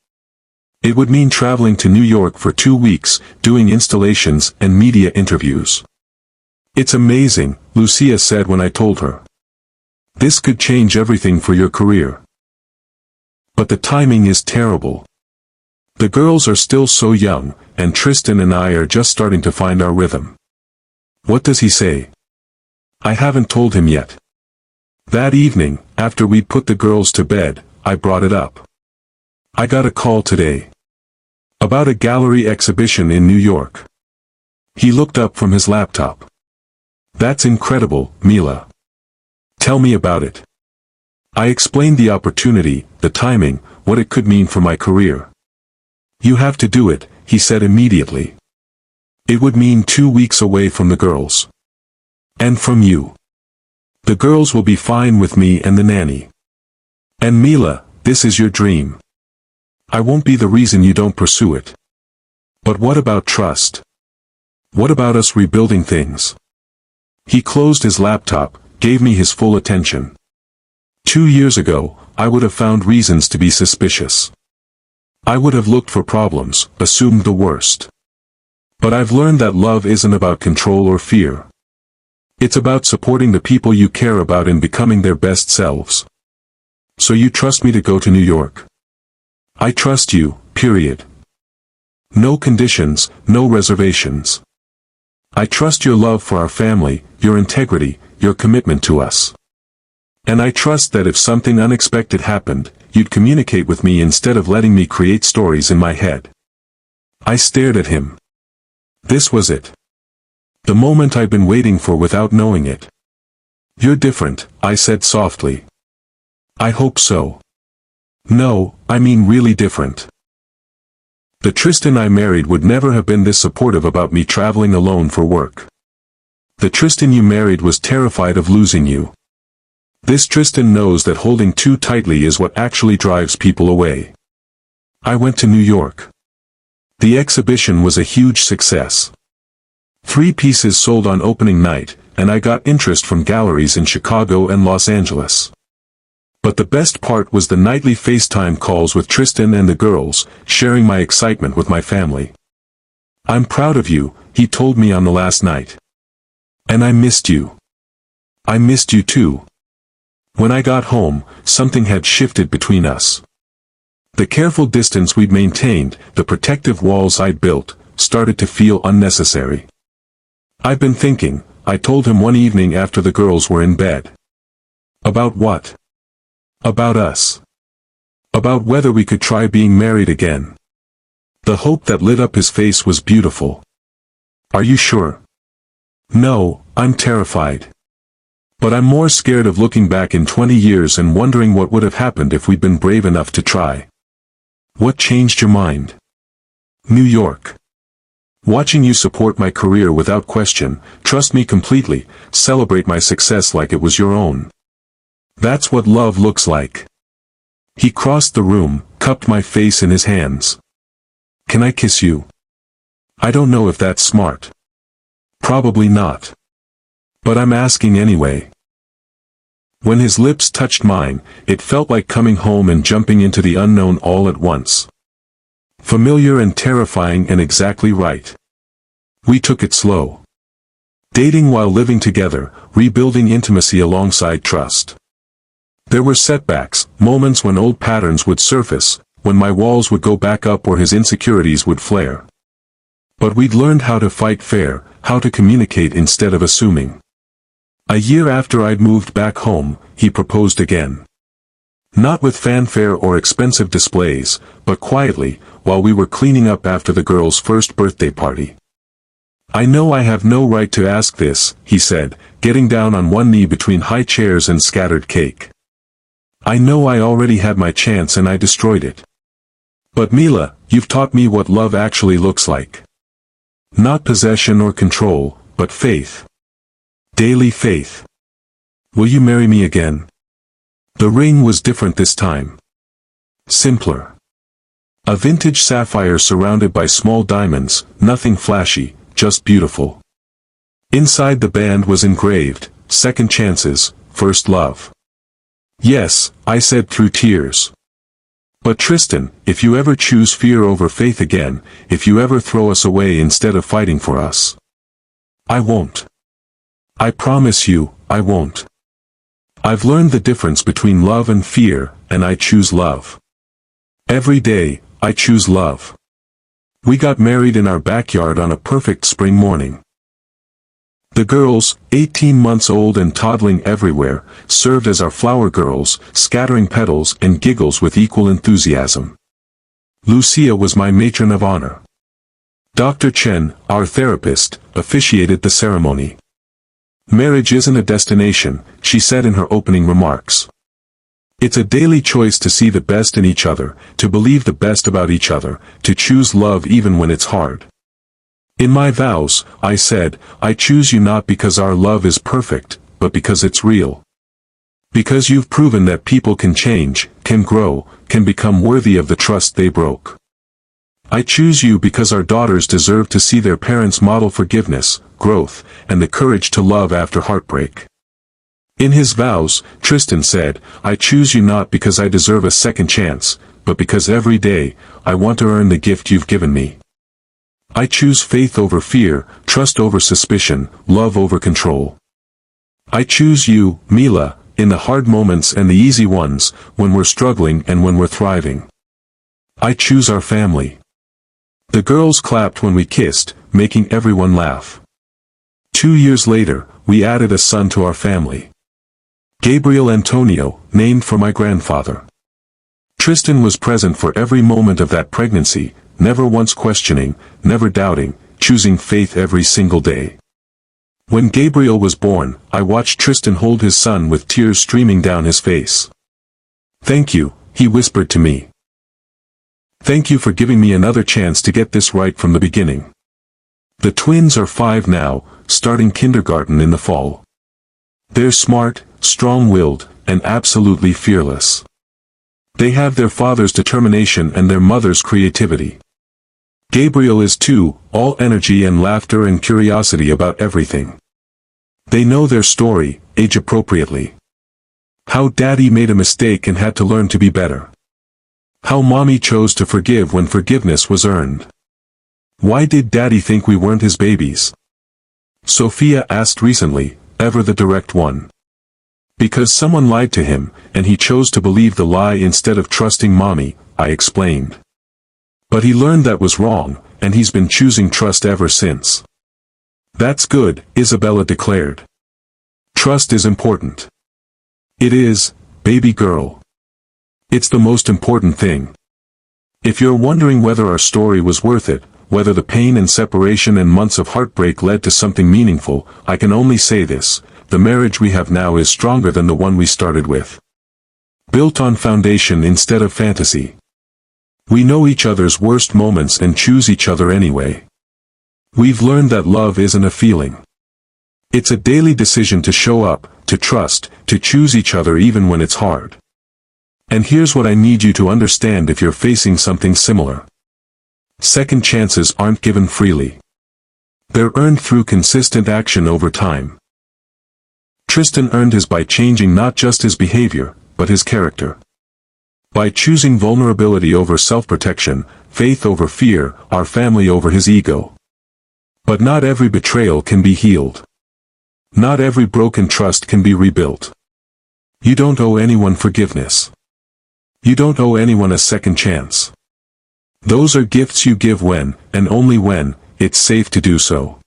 It would mean traveling to New York for 2 weeks, doing installations and media interviews. It's amazing, Lucia said when I told her. This could change everything for your career. But the timing is terrible. The girls are still so young, and Tristan and I are just starting to find our rhythm. What does he say? I haven't told him yet. That evening, after we'd put the girls to bed, I brought it up. I got a call today. About a gallery exhibition in New York. He looked up from his laptop. That's incredible, Mila. Tell me about it. I explained the opportunity, the timing, what it could mean for my career. You have to do it, he said immediately. It would mean 2 weeks away from the girls. And from you. The girls will be fine with me and the nanny. And Mila, this is your dream. I won't be the reason you don't pursue it. But what about trust? What about us rebuilding things? He closed his laptop, gave me his full attention. 2 years ago, I would have found reasons to be suspicious. I would have looked for problems, assumed the worst. But I've learned that love isn't about control or fear. It's about supporting the people you care about in becoming their best selves. So you trust me to go to New York? I trust you, period. No conditions, no reservations. I trust your love for our family, your integrity, your commitment to us. And I trust that if something unexpected happened, you'd communicate with me instead of letting me create stories in my head. I stared at him. This was it. The moment I'd been waiting for without knowing it. You're different, I said softly. I hope so. No, I mean really different. The Tristan I married would never have been this supportive about me traveling alone for work. The Tristan you married was terrified of losing you. This Tristan knows that holding too tightly is what actually drives people away. I went to New York. The exhibition was a huge success. 3 pieces sold on opening night, and I got interest from galleries in Chicago and Los Angeles. But the best part was the nightly FaceTime calls with Tristan and the girls, sharing my excitement with my family. I'm proud of you, he told me on the last night. And I missed you. I missed you too. When I got home, something had shifted between us. The careful distance we'd maintained, the protective walls I'd built, started to feel unnecessary. I've been thinking, I told him one evening after the girls were in bed. About what? About us. About whether we could try being married again. The hope that lit up his face was beautiful. Are you sure? No, I'm terrified. But I'm more scared of looking back in 20 years and wondering what would have happened if we'd been brave enough to try. What changed your mind? New York. Watching you support my career without question, trust me completely, celebrate my success like it was your own. That's what love looks like. He crossed the room, cupped my face in his hands. Can I kiss you? I don't know if that's smart. Probably not. But I'm asking anyway. When his lips touched mine, it felt like coming home and jumping into the unknown all at once. Familiar and terrifying and exactly right. We took it slow. Dating while living together, rebuilding intimacy alongside trust. There were setbacks, moments when old patterns would surface, when my walls would go back up or his insecurities would flare. But we'd learned how to fight fair, how to communicate instead of assuming. A year after I'd moved back home, he proposed again. Not with fanfare or expensive displays, but quietly, while we were cleaning up after the girl's first birthday party. I know I have no right to ask this, he said, getting down on one knee between high chairs and scattered cake. I know I already had my chance and I destroyed it. But Mila, you've taught me what love actually looks like. Not possession or control, but faith. Daily faith. Will you marry me again? The ring was different this time. Simpler. A vintage sapphire surrounded by small diamonds, nothing flashy, just beautiful. Inside the band was engraved, second chances, first love. Yes, I said through tears. But Tristan, if you ever choose fear over faith again, if you ever throw us away instead of fighting for us. I won't. I promise you, I won't. I've learned the difference between love and fear, and I choose love. Every day, I choose love. We got married in our backyard on a perfect spring morning. The girls, 18 months old and toddling everywhere, served as our flower girls, scattering petals and giggles with equal enthusiasm. Lucia was my matron of honor. Dr. Chen, our therapist, officiated the ceremony. Marriage isn't a destination, she said in her opening remarks. It's a daily choice to see the best in each other, to believe the best about each other, to choose love even when it's hard. In my vows, I said, I choose you not because our love is perfect, but because it's real. Because you've proven that people can change, can grow, can become worthy of the trust they broke. I choose you because our daughters deserve to see their parents model forgiveness, growth, and the courage to love after heartbreak. In his vows, Tristan said, I choose you not because I deserve a second chance, but because every day, I want to earn the gift you've given me. I choose faith over fear, trust over suspicion, love over control. I choose you, Mila, in the hard moments and the easy ones, when we're struggling and when we're thriving. I choose our family. The girls clapped when we kissed, making everyone laugh. 2 years later, we added a son to our family. Gabriel Antonio, named for my grandfather. Tristan was present for every moment of that pregnancy, never once questioning, never doubting, choosing faith every single day. When Gabriel was born, I watched Tristan hold his son with tears streaming down his face. Thank you, he whispered to me. Thank you for giving me another chance to get this right from the beginning. The twins are 5 now, starting kindergarten in the fall. They're smart, strong-willed, and absolutely fearless. They have their father's determination and their mother's creativity. Gabriel is 2, all energy and laughter and curiosity about everything. They know their story, age appropriately. How daddy made a mistake and had to learn to be better. How mommy chose to forgive when forgiveness was earned. Why did daddy think we weren't his babies? Sophia asked recently, ever the direct one. Because someone lied to him, and he chose to believe the lie instead of trusting mommy, I explained. But he learned that was wrong, and he's been choosing trust ever since. That's good, Isabella declared. Trust is important. It is, baby girl. It's the most important thing. If you're wondering whether our story was worth it, whether the pain and separation and months of heartbreak led to something meaningful, I can only say this, the marriage we have now is stronger than the one we started with. Built on foundation instead of fantasy. We know each other's worst moments and choose each other anyway. We've learned that love isn't a feeling. It's a daily decision to show up, to trust, to choose each other even when it's hard. And here's what I need you to understand if you're facing something similar. Second chances aren't given freely. They're earned through consistent action over time. Tristan earned his by changing not just his behavior, but his character. By choosing vulnerability over self-protection, faith over fear, our family over his ego. But not every betrayal can be healed. Not every broken trust can be rebuilt. You don't owe anyone forgiveness. You don't owe anyone a second chance. Those are gifts you give when, and only when, it's safe to do so.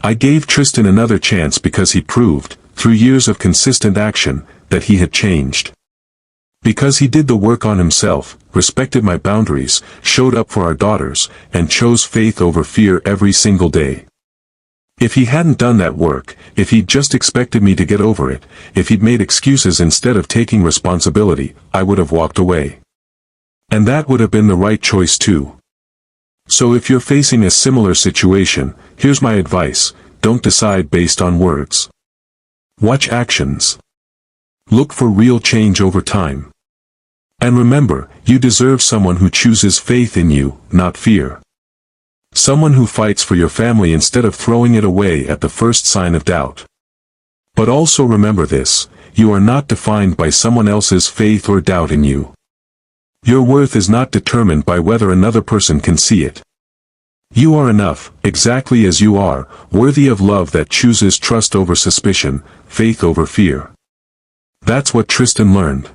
I gave Tristan another chance because he proved, through years of consistent action, that he had changed. Because he did the work on himself, respected my boundaries, showed up for our daughters, and chose faith over fear every single day. If he hadn't done that work, if he'd just expected me to get over it, if he'd made excuses instead of taking responsibility, I would have walked away. And that would have been the right choice too. So if you're facing a similar situation, here's my advice, don't decide based on words. Watch actions. Look for real change over time. And remember, you deserve someone who chooses faith in you, not fear. Someone who fights for your family instead of throwing it away at the first sign of doubt. But also remember this, you are not defined by someone else's faith or doubt in you. Your worth is not determined by whether another person can see it. You are enough, exactly as you are, worthy of love that chooses trust over suspicion, faith over fear. That's what Tristan learned.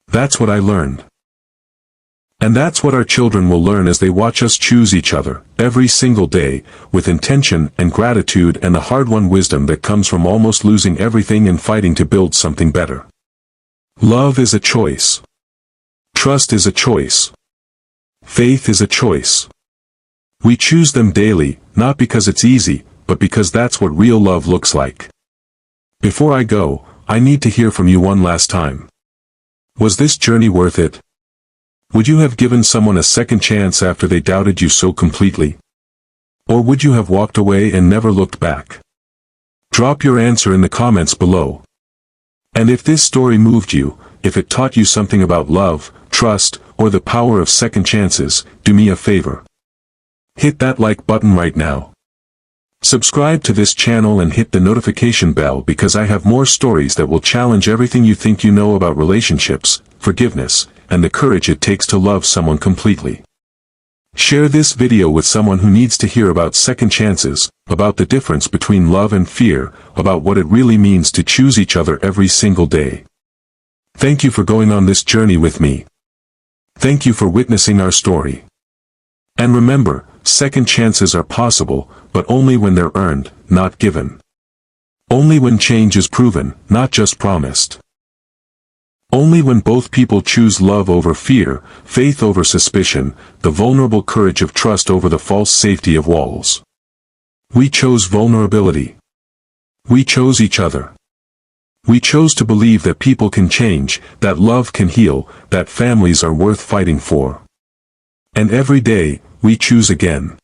That's what I learned. And that's what our children will learn as they watch us choose each other, every single day, with intention and gratitude and the hard-won wisdom that comes from almost losing everything and fighting to build something better. Love is a choice. Trust is a choice. Faith is a choice. We choose them daily, not because it's easy, but because that's what real love looks like. Before I go, I need to hear from you one last time. Was this journey worth it? Would you have given someone a second chance after they doubted you so completely? Or would you have walked away and never looked back? Drop your answer in the comments below. And if this story moved you, if it taught you something about love, trust, or the power of second chances, do me a favor. Hit that like button right now. Subscribe to this channel and hit the notification bell because I have more stories that will challenge everything you think you know about relationships, forgiveness, and the courage it takes to love someone completely. Share this video with someone who needs to hear about second chances, about the difference between love and fear, about what it really means to choose each other every single day. Thank you for going on this journey with me. Thank you for witnessing our story. And remember, second chances are possible, but only when they're earned, not given. Only when change is proven, not just promised. Only when both people choose love over fear, faith over suspicion, the vulnerable courage of trust over the false safety of walls. We chose vulnerability. We chose each other. We chose to believe that people can change, that love can heal, that families are worth fighting for. And every day, we choose again.